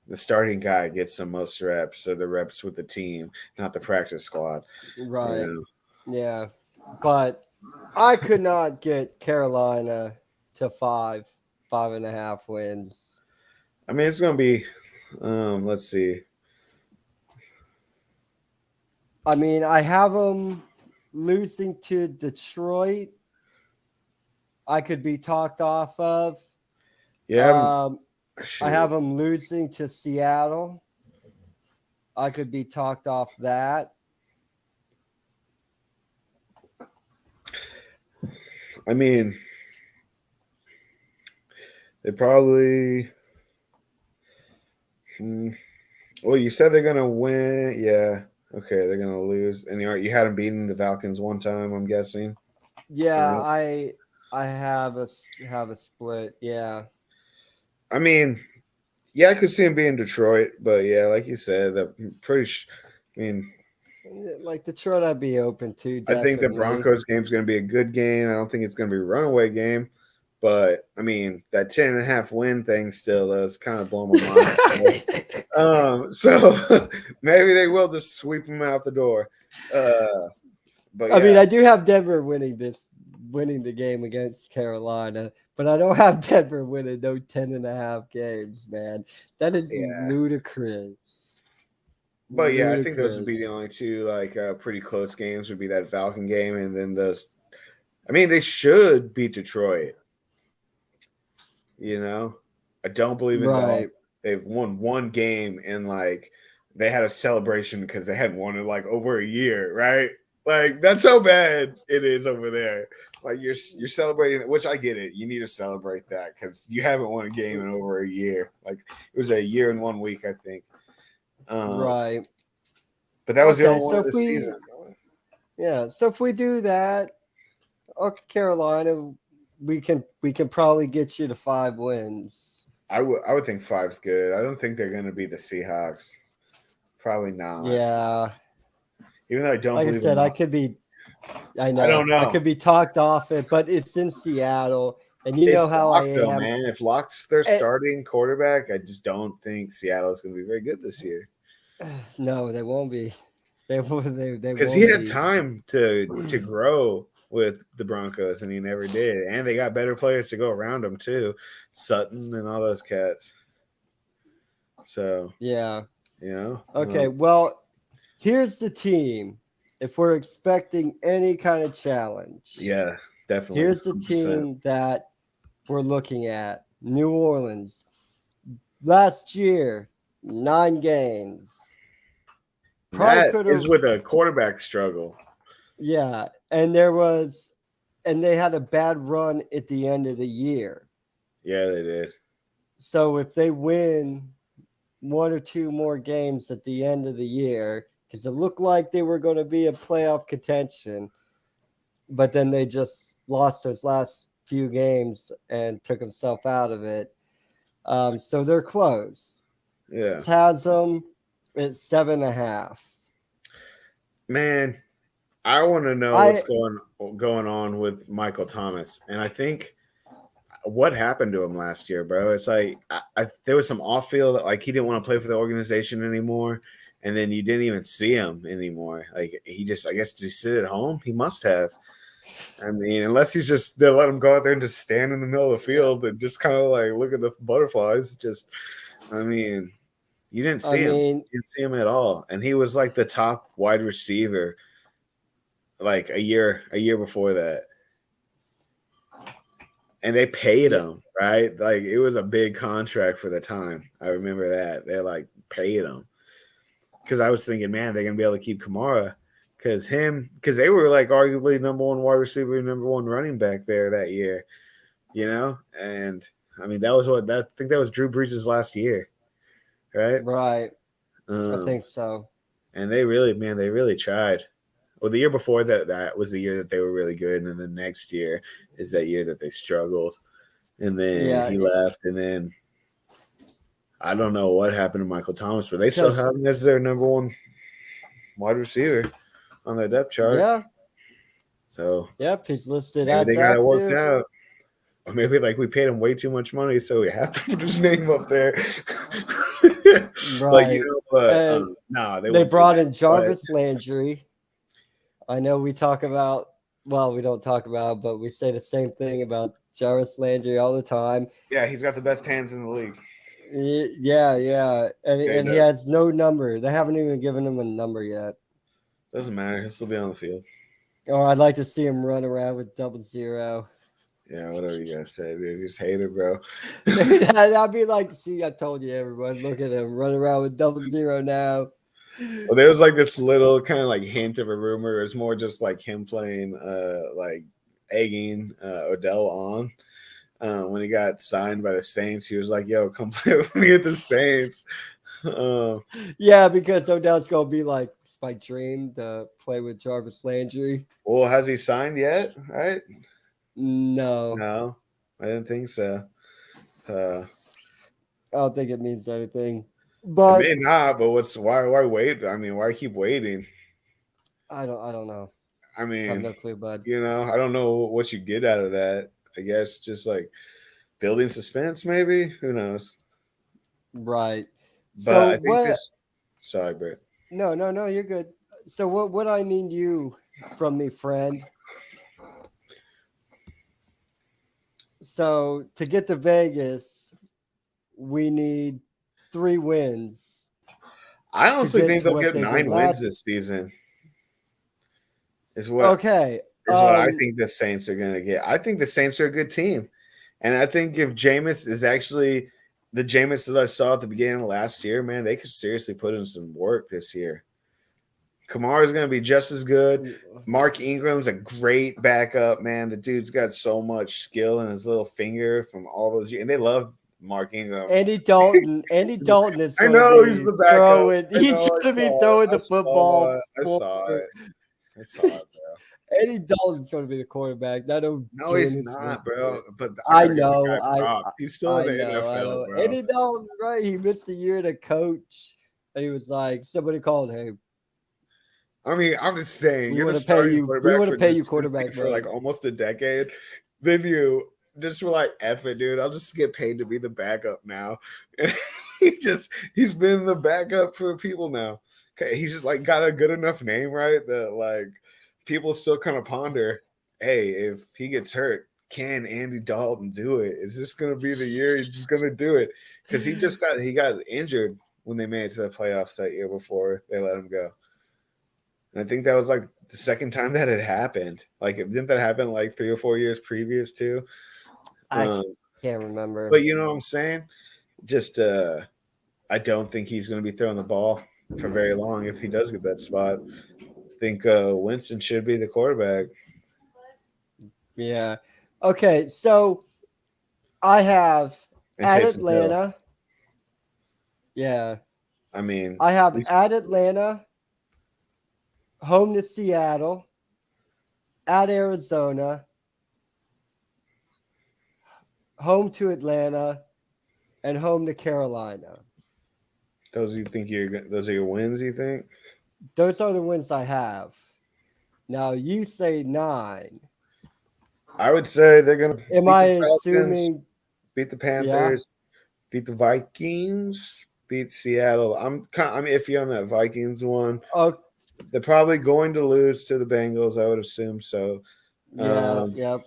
the starting guy gets the most reps, or the reps with the team, not the practice squad. Right. Yeah. But I could not get Carolina to 5.5 wins. I mean, it's going to be, let's see. I mean, I have them losing to Detroit. I could be talked off of. Yeah. I have them losing to Seattle. I could be talked off that. I mean, they probably. Well, you said they're gonna win. Yeah. Okay, they're gonna lose. And you had them beating the Falcons one time, I'm guessing. Yeah, I have a split. Yeah. I mean, yeah, I could see him being Detroit, but yeah, like you said, I mean, like Detroit, I'd be open to. Definitely. I think the Broncos game's going to be a good game. I don't think it's going to be a runaway game, but I mean, that 10.5 win thing still does kind of blow my mind. So maybe they will just sweep them out the door. But I mean, I do have Denver winning the game against Carolina, but I don't have Denver winning no 10.5 games, man. That is ludicrous. But yeah, I think those would be the only two pretty close games. Would be that Falcon game, and then those. I mean, they should beat Detroit. I don't believe in that. They've won one game, and they had a celebration because they hadn't won in over a year, right? That's how bad it is over there. You're celebrating, which I get it. You need to celebrate that because you haven't won a game in over a year. It was a year and 1 week, I think. Right. But that was the only one of the season. Yeah. So if we do that, okay, Carolina, we can probably get you to 5 wins. I would think 5's good. I don't think they're going to be the Seahawks. Probably not. Yeah. Even though I don't like believe I said, I know. I don't know. I could be talked off it, but it's in Seattle. And you know how I am. Man. If Locke's their starting quarterback, I just don't think Seattle is going to be very good this year. No, they won't be. They because he had time to grow with the Broncos, and he never did. And they got better players to go around him too, Sutton and all those cats. So yeah, Okay, well, here's the team. If we're expecting any kind of challenge, yeah, definitely. Here's the team that we're looking at: New Orleans. Last year, 9 games. Probably That could is have. with a quarterback struggle. Yeah, and they had a bad run at the end of the year. Yeah, they did. So if they win one or two more games at the end of the year, because it looked like they were going to be a playoff contention, but then they just lost those last few games and took themselves out of it. So they're close. Yeah. Has them at 7.5. Man, I want to know I what's going on with Michael Thomas. And I think what happened to him last year, bro? It's like there was some off field, like he didn't want to play for the organization anymore, and then you didn't even see him anymore. Like he just, I guess, did he sit at home? He must have. I mean, unless he's just they let him go out there and just stand in the middle of the field and just kind of like look at the butterflies. Just, I mean, you didn't I see him. mean, You didn't see him at all, and he was like the top wide receiver, like a year before that. And they paid him, right? Like it was a big contract for the time. I remember that. They like paid him. Because I was thinking, man, they're gonna be able to keep Kamara. Because they were like arguably number one wide receiver, number one running back there that year. And I mean I think that was Drew Brees' last year. Right? right. I think so. And they really tried. Well, the year before that was the year that they were really good, and then the next year is that year that they struggled, and then he left, and then I don't know what happened to Michael Thomas, but they still have him as their number one wide receiver on their depth chart. Yeah. So he's listed maybe as they got it worked active. out, or maybe like we paid him way too much money, so we have to put his name up there. Right. They brought in Jarvis Landry. I know we talk about, well, we don't talk about, but we say the same thing about Jarvis Landry all the time. Yeah, he's got the best hands in the league. Yeah. And he has no number. They haven't even given him a number yet. Doesn't matter. He'll still be on the field. Or I'd like to see him run around with 00. Yeah, whatever you guys say, dude. Just hate it, bro. I'd be like, see, I told you, everyone. Look at him run around with 00 now. Well, there was like this little kind of like hint of a rumor. It was more just like him playing, like egging Odell on. When he got signed by the Saints, he was like, "Yo, come play with me at the Saints." Yeah, because Odell's gonna be like, "It's my dream to play with Jarvis Landry." Well, has he signed yet? Right? No, I didn't think so. I don't think it means anything. But it may not. But why wait? I mean, why keep waiting? I don't know. I mean, I have no clue, bud. I don't know what you get out of that. I guess just like building suspense, maybe. Who knows? Right. But so I think sorry, Brit. No, you're good. So what I need you from me, friend? So to get to Vegas, we need 3 wins. I honestly think they'll get 9 wins this season. Is what I think the Saints are going to get. I think the Saints are a good team. And I think if Jameis is actually the Jameis that I saw at the beginning of last year, man, they could seriously put in some work this year. Kamara is going to be just as good. Mark Ingram's a great backup, man. The dude's got so much skill in his little finger from all those years. And they love Mark Ingram. Andy Dalton is I know he's the backup. He's going to be throwing the football. I saw it, bro. Andy Dalton's going to be the quarterback. No, he's not, bro. But I know. He's still in the NFL, bro. Andy Dalton's right. He missed a year to coach. And he was like, somebody called, hey. I mean, I'm just saying, we want to pay you quarterback for like almost a decade. Then you just were like, F it, dude. I'll just get paid to be the backup now. And he's been the backup for people now. Okay, he's just like got a good enough name, right? That like people still kind of ponder, hey, if he gets hurt, can Andy Dalton do it? Is this going to be the year he's just going to do it? Because he got injured when they made it to the playoffs that year before they let him go. And I think that was like the second time that had happened. Like, didn't that happen like 3 or 4 years previous too? I can't remember. But you know what I'm saying? Just I don't think he's going to be throwing the ball for very long if he does get that spot. I think Winston should be the quarterback. Yeah. Okay, so I have And at Taysom Hill. Atlanta. Yeah. I mean, I have at Atlanta, home to Seattle, at Arizona, home to Atlanta, and home to Carolina. those are your wins, you think? Those are the wins I have. Now you say 9. I would say they're gonna Am beat I the Falcons, assuming? beat the Yeah. Panthers, beat the Vikings, beat Seattle. I'm iffy on that Vikings one. Oh, They're probably going to lose to the Bengals. I would assume so. yeah. Um, Yep.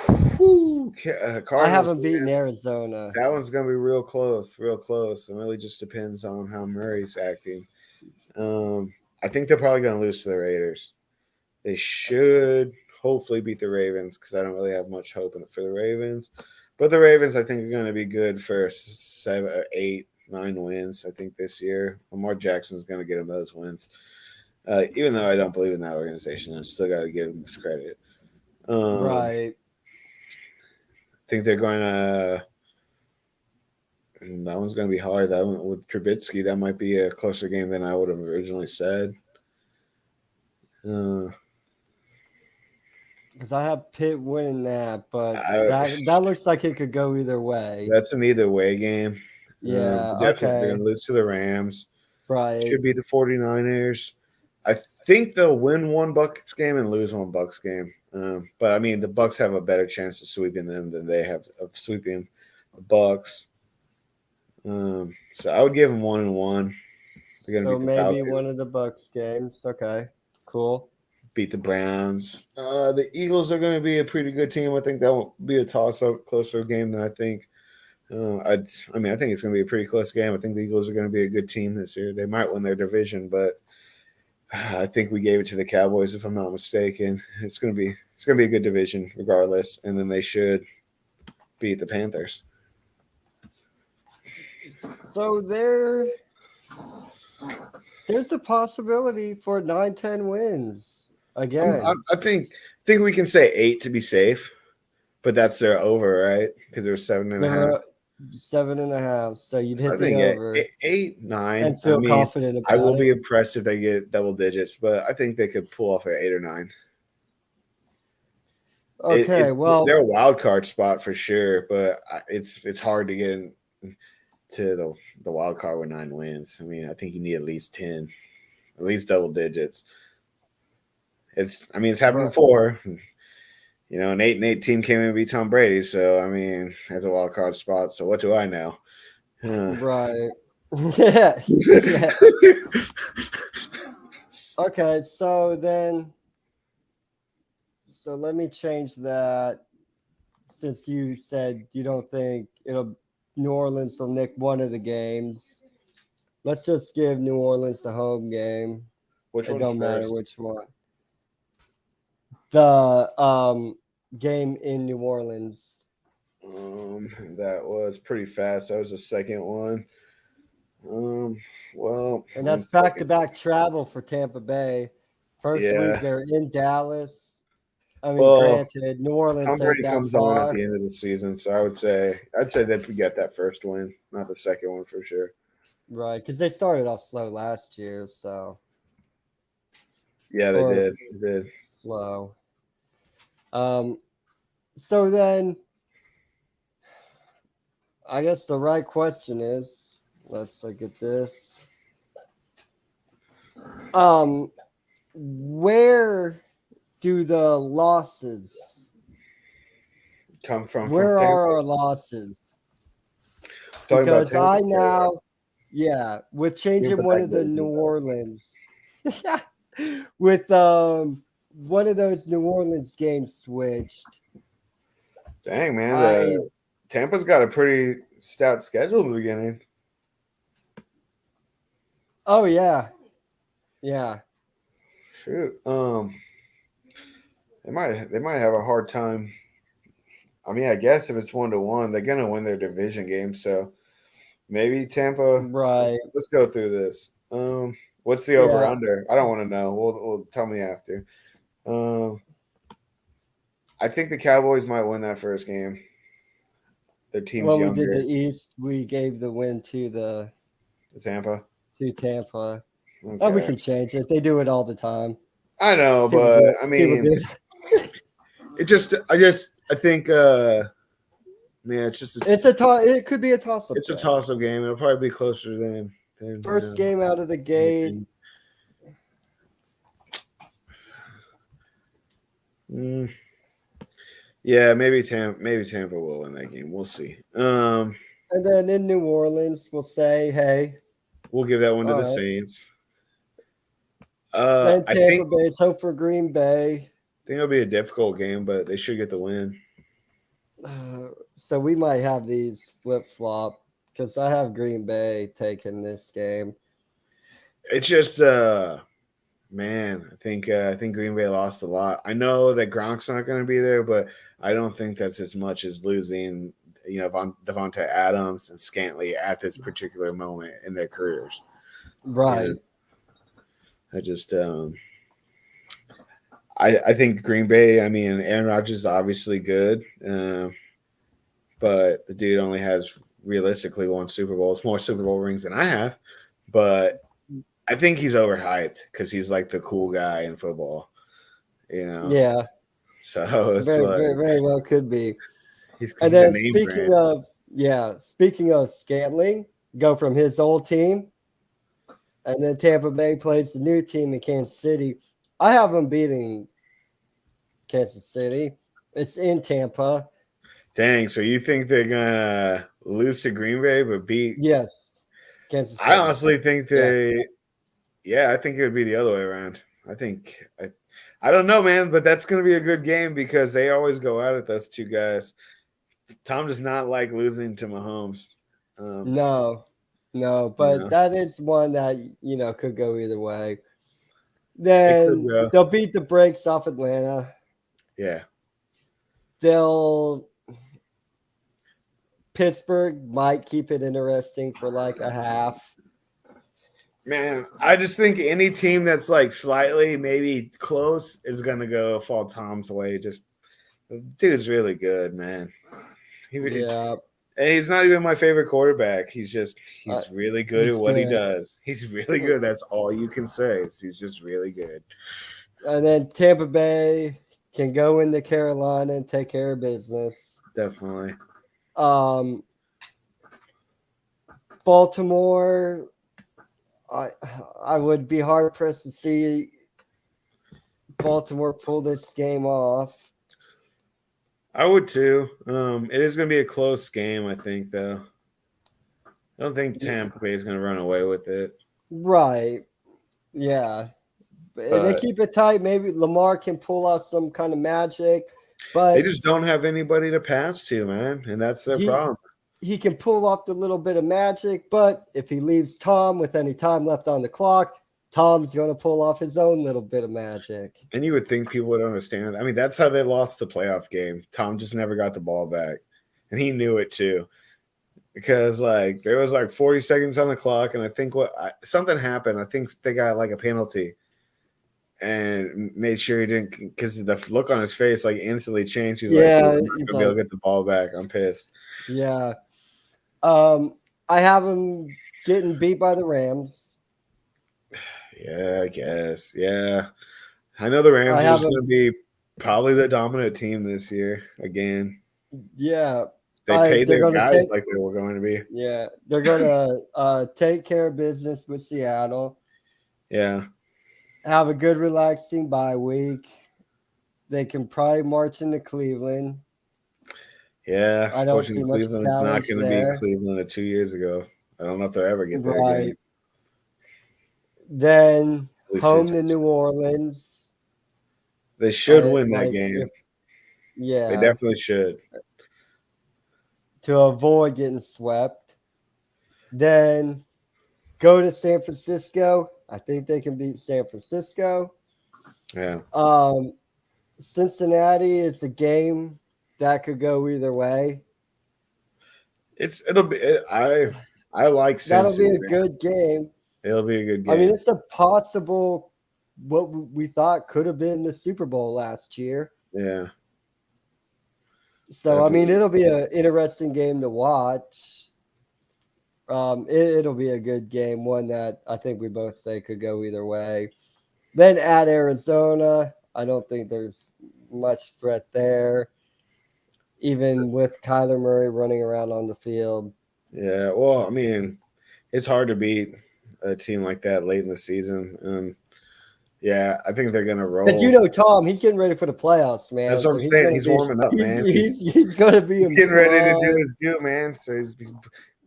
I Cardinals, haven't beaten Arizona. that one's going to be real close, real close. It really just depends on how Murray's acting. I think they're probably going to lose to the Raiders. They should hopefully beat the Ravens because I don't really have much hope for the Ravens. But the Ravens, I think, are going to be good for 7, 8, 9 wins. I think this year, Lamar Jackson's going to get them those wins. Even though I don't believe in that organization, I still got to give them this credit. Right. I think they're going to. That one's going to be hard. That one with Trubisky, that might be a closer game than I would have originally said. Because I have Pitt winning that, but that looks like it could go either way. That's an either way game. Yeah. Definitely Okay. they're going to lose to the Rams. Right. Should be the 49ers. I think they'll win one Bucs game and lose one Bucs game. But I mean, the Bucs have a better chance of sweeping them than they have of sweeping the Bucs. So I would give them 1-1. They're gonna beat the Falcons. One of the Bucs games. Okay, cool. Beat the Browns. The Eagles are going to be a pretty good team. I think that will be a toss-up, closer game than I think. I think it's going to be a pretty close game. I think the Eagles are going to be a good team this year. They might win their division, but I think we gave it to the Cowboys, if I'm not mistaken. It's going to be a good division regardless, and then they should beat the Panthers. So there's a possibility for 9-10 wins again. I think we can say 8 to be safe, but that's their over, right? Because there was 7.5. 7.5. So you'd hit the over. 8, 9, and feel confident about it. I will be impressed if they get double digits, but I think they could pull off an 8 or 9. Okay, they're a wild card spot for sure, but it's hard to get to the wild card with 9 wins. I mean, I think you need at least 10, at least double digits. It's happened before. You know, an 8-8 team came in and beat Tom Brady, so I mean, that's a wild card spot. So what do I know? Right. Yeah. Okay, so let me change that. Since you said you don't think New Orleans will nick one of the games, let's just give New Orleans the home game. It don't matter which one. The game in New Orleans. That was pretty fast. That was the second one. And that's back-to-back travel for Tampa Bay. First week they're in Dallas. I mean, granted, New Orleans Tom Brady comes on at the end of the season, so I'd say that we get that first win, not the second one for sure. Right, because they started off slow last year, so. Yeah, they did. Slow. So then, I guess the right question is, let's look at this. Where do the losses come from? Where are our losses? Because I now, with changing one of the New Orleans, with one of those New Orleans games switched. Dang, man, Tampa's got a pretty stout schedule in the beginning. Oh yeah. Shoot, they might have a hard time. I mean, I guess if it's 1-1, they're gonna win their division game. So maybe Tampa. Right. Let's go through this. What's the over under? I don't want to know. We'll tell me after. I think the Cowboys might win that first game. Their team's When we younger. did the East, we gave the win to Tampa. Tampa. Okay. Oh, we can change it. They do it all the time. I know, People but do it. I People mean, do it. I think, man, It could be a toss-up. It's a toss-up game. It'll probably be closer than First game out of the gate. Yeah, maybe Tampa will win that game. We'll see. And then in New Orleans, we'll say, hey, we'll give that one to the Saints. Then Tampa Bay. It's hope for Green Bay. I think it'll be a difficult game, but they should get the win. So we might have these flip-flop because I have Green Bay taking this game. It's just, man, I think Green Bay lost a lot. I know that Gronk's not going to be there, but I don't think that's as much as losing, Devontae Adams and Scantling at this particular moment in their careers. Right. I just, I think Green Bay. I mean, Aaron Rodgers is obviously good, but the dude only has realistically one Super Bowl. It's more Super Bowl rings than I have, but I think he's overhyped because he's like the cool guy in football, Yeah. So it's very well could be. And then speaking of Scantling, go from his old team, and then Tampa Bay plays the new team in Kansas City. I have them beating Kansas City. It's in Tampa. Dang, so you think they're gonna lose to Green Bay but beat? Yes, Kansas City. I honestly think I think it would be the other way around. I don't know, man, but that's going to be a good game because they always go out at those two guys. Tom does not like losing to Mahomes. No, but that is one that, could go either way. Then they'll beat the brakes off Atlanta. Yeah. Pittsburgh might keep it interesting for like a half. Man, I just think any team that's like slightly maybe close is gonna go fall Tom's way. Just the dude's really good, man. And he's not even my favorite quarterback. He's really good at what he does. He's really good. That's all you can say. He's just really good. And then Tampa Bay can go into Carolina and take care of business. Definitely. Baltimore, I would be hard pressed to see Baltimore pull this game off. I would too. It is going to be a close game, I think, though. I don't think Tampa Bay is going to run away with it. Right. Yeah. But they keep it tight. Maybe Lamar can pull out some kind of magic, but they just don't have anybody to pass to, man, and that's their problem. He can pull off the little bit of magic, but if he leaves Tom with any time left on the clock, Tom's going to pull off his own little bit of magic. And you would think people would understand that. I mean, that's how they lost the playoff game. Tom just never got the ball back, and he knew it too. Because there was 40 seconds on the clock, and I think something happened. I think they got a penalty, and made sure he didn't, because the look on his face instantly changed. He's I'm not gonna be able to get the ball back. I'm pissed. Yeah. I have him getting beat by the Rams. Yeah, I guess. Yeah. I know the Rams are going to be probably the dominant team this year again. Yeah. They paid their guys like they were going to be. Yeah. They're going to take care of business with Seattle. Yeah. Have a good, relaxing bye week. They can probably march into Cleveland. Yeah, I don't see much Cleveland is not going to be Cleveland of 2 years ago. I don't know if they'll ever get there again. Then home to New Orleans. They should win that game. Yeah. They definitely should. To avoid getting swept. Then go to San Francisco. I think they can beat San Francisco. Yeah. Cincinnati is a game that could go either way. I like Cincy. That'll be a good game. It'll be a good game. I mean, it's a possible what we thought could have been the Super Bowl last year. Yeah. So, I mean, it'll be an interesting game to watch. It'll be a good game, one that I think we both say could go either way. Then at Arizona, I don't think there's much threat there, even with Kyler Murray running around on the field. Yeah, well, I mean, it's hard to beat a team like that late in the season. And yeah, I think they're going to roll. Because you know, Tom, he's getting ready for the playoffs, man. That's what I'm saying. He's warming up, man. He's going to be getting ready to do his due, man. So he's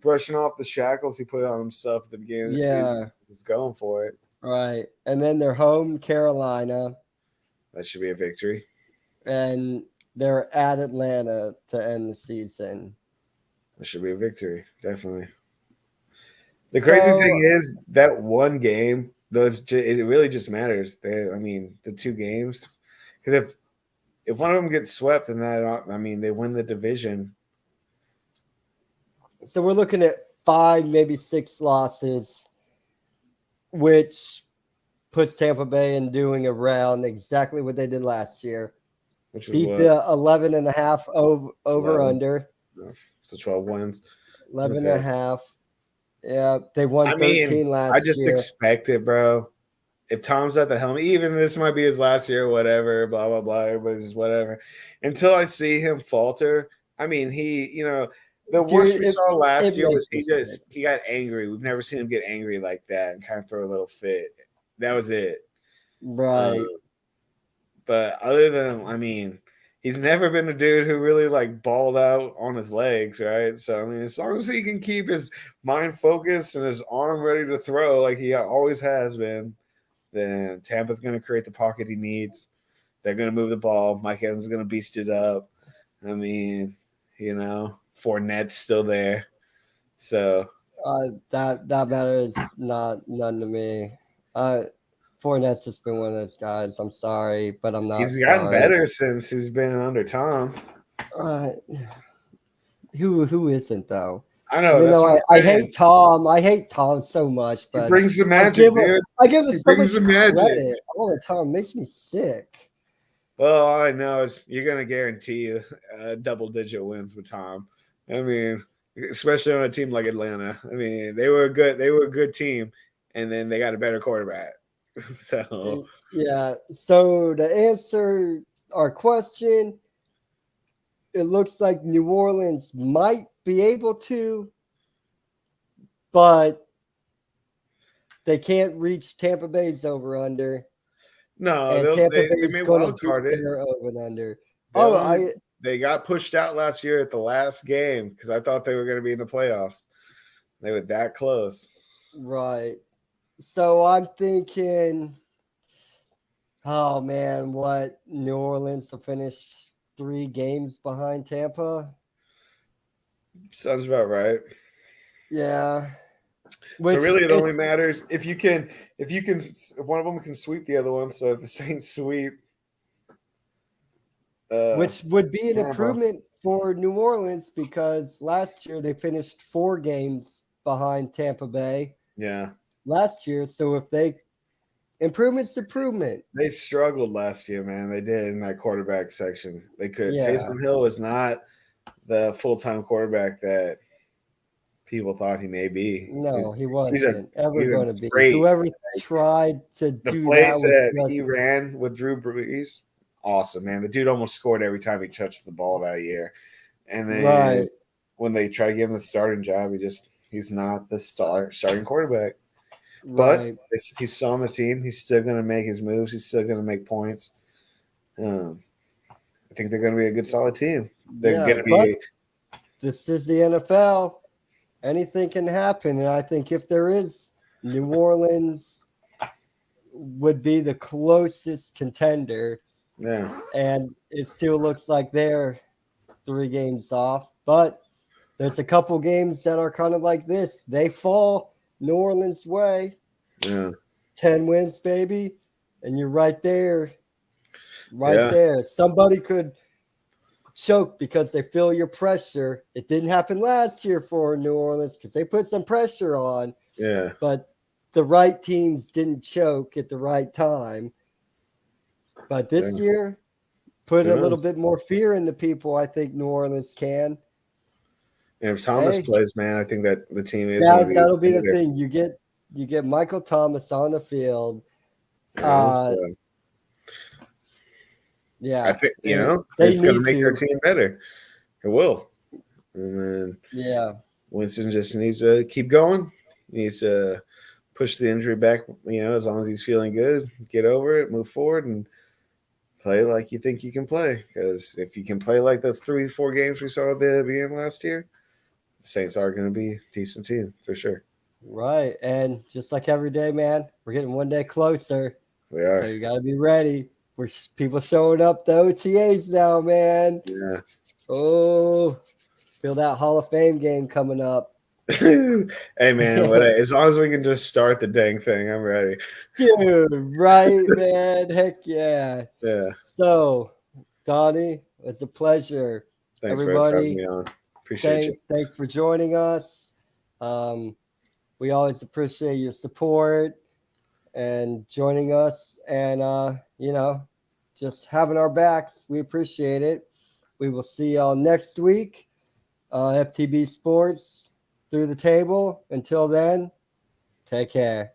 brushing off the shackles he put on himself at the beginning of the season. He's going for it. Right. And then they're home Carolina. That should be a victory. And they're at Atlanta to end the season. That should be a victory, definitely. The crazy thing is that one game, it really just matters. The two games, because if one of them gets swept, then they win the division. So we're looking at 5, maybe 6 losses, which puts Tampa Bay in doing around exactly what they did last year. Beat the 11.5 over under. So 12 wins. 11.5. Yeah, they won 13 last year. I just expect it, bro. If Tom's at the helm, even this might be his last year, whatever, blah, blah, blah, everybody's whatever. Until I see him falter, I mean, the worst we saw last year was he got angry. We've never seen him get angry like that and kind of throw a little fit. That was it. Right. But other than, he's never been a dude who really balled out on his legs, right? So, as long as he can keep his mind focused and his arm ready to throw like he always has been, then Tampa's going to create the pocket he needs. They're going to move the ball. Mike Evans is going to beast it up. Fournette's still there. So that matters none to me. Fournette's just been one of those guys. I'm sorry, but I'm not. He's gotten better since he's been under Tom. Who isn't though? I know. You know, I hate Tom. I hate Tom so much, but he brings the magic, dude. I give him so much credit all the time. It makes me sick. Well, all I know is you're going to guarantee double-digit wins with Tom. Especially on a team like Atlanta. They were a good team, and then they got a better quarterback. So yeah. So to answer our question, it looks like New Orleans might be able to, but they can't reach Tampa Bay's over under. No, and Tampa Bay's they may going wild to card it. Their over and under. They got pushed out last year at the last game because I thought they were going to be in the playoffs. They were that close. Right. So I'm thinking, oh man, what New Orleans to finish 3 games behind Tampa? Sounds about right. Yeah. So really, it only matters if one of them can sweep the other one. So if the Saints sweep, which would be an improvement for New Orleans because last year they finished 4 games behind Tampa Bay. Yeah. Last year, so if they improvement. They struggled last year, man. They did in that quarterback section. They could. Yeah. Taysom Hill was not the full-time quarterback that people thought he may be. No, he wasn't ever going to be. Great, whoever tried to the do plays that he ran with Drew Brees, awesome, man. The dude almost scored every time he touched the ball that year. And then when they try to give him the starting job, he's not the starting quarterback. But he's still on the team. He's still going to make his moves. He's still going to make points. I think they're going to be a good, solid team. They're going to be. This is the NFL. Anything can happen. And I think if there is, New Orleans would be the closest contender. Yeah. And it still looks like they're 3 games off. But there's a couple games that are kind of like this. They fall New Orleans way. Yeah. 10 wins, baby. And you're right there. There. Somebody could choke because they feel your pressure. It didn't happen last year for New Orleans because they put some pressure on. Yeah. But the right teams didn't choke at the right time. But this year, put a little bit more fear into people. I think New Orleans can. And if Thomas plays, man, I think that the team is. That'll be the thing. You get Michael Thomas on the field. Yeah, I think it's going to make their team better. It will. And then Winston just needs to keep going. He needs to push the injury back. As long as he's feeling good, get over it, move forward, and play like you think you can play. Because if you can play like those 3-4 games we saw at the beginning last year, the Saints are going to be a decent team for sure. Right. And just like every day, man, we're getting one day closer. We are. So you got to be ready. We're people showing up the OTAs now, man. Yeah. Oh, feel that Hall of Fame game coming up. Hey, man, as long as we can just start the dang thing, I'm ready. Dude, right, man? Heck yeah. Yeah. So, Donnie, it's a pleasure. Thanks, everybody. For having me on. Appreciate you. Thanks for joining us. We always appreciate your support and joining us and, just having our backs. We appreciate it. We will see y'all next week. FTB Sports through the table. Until then, take care.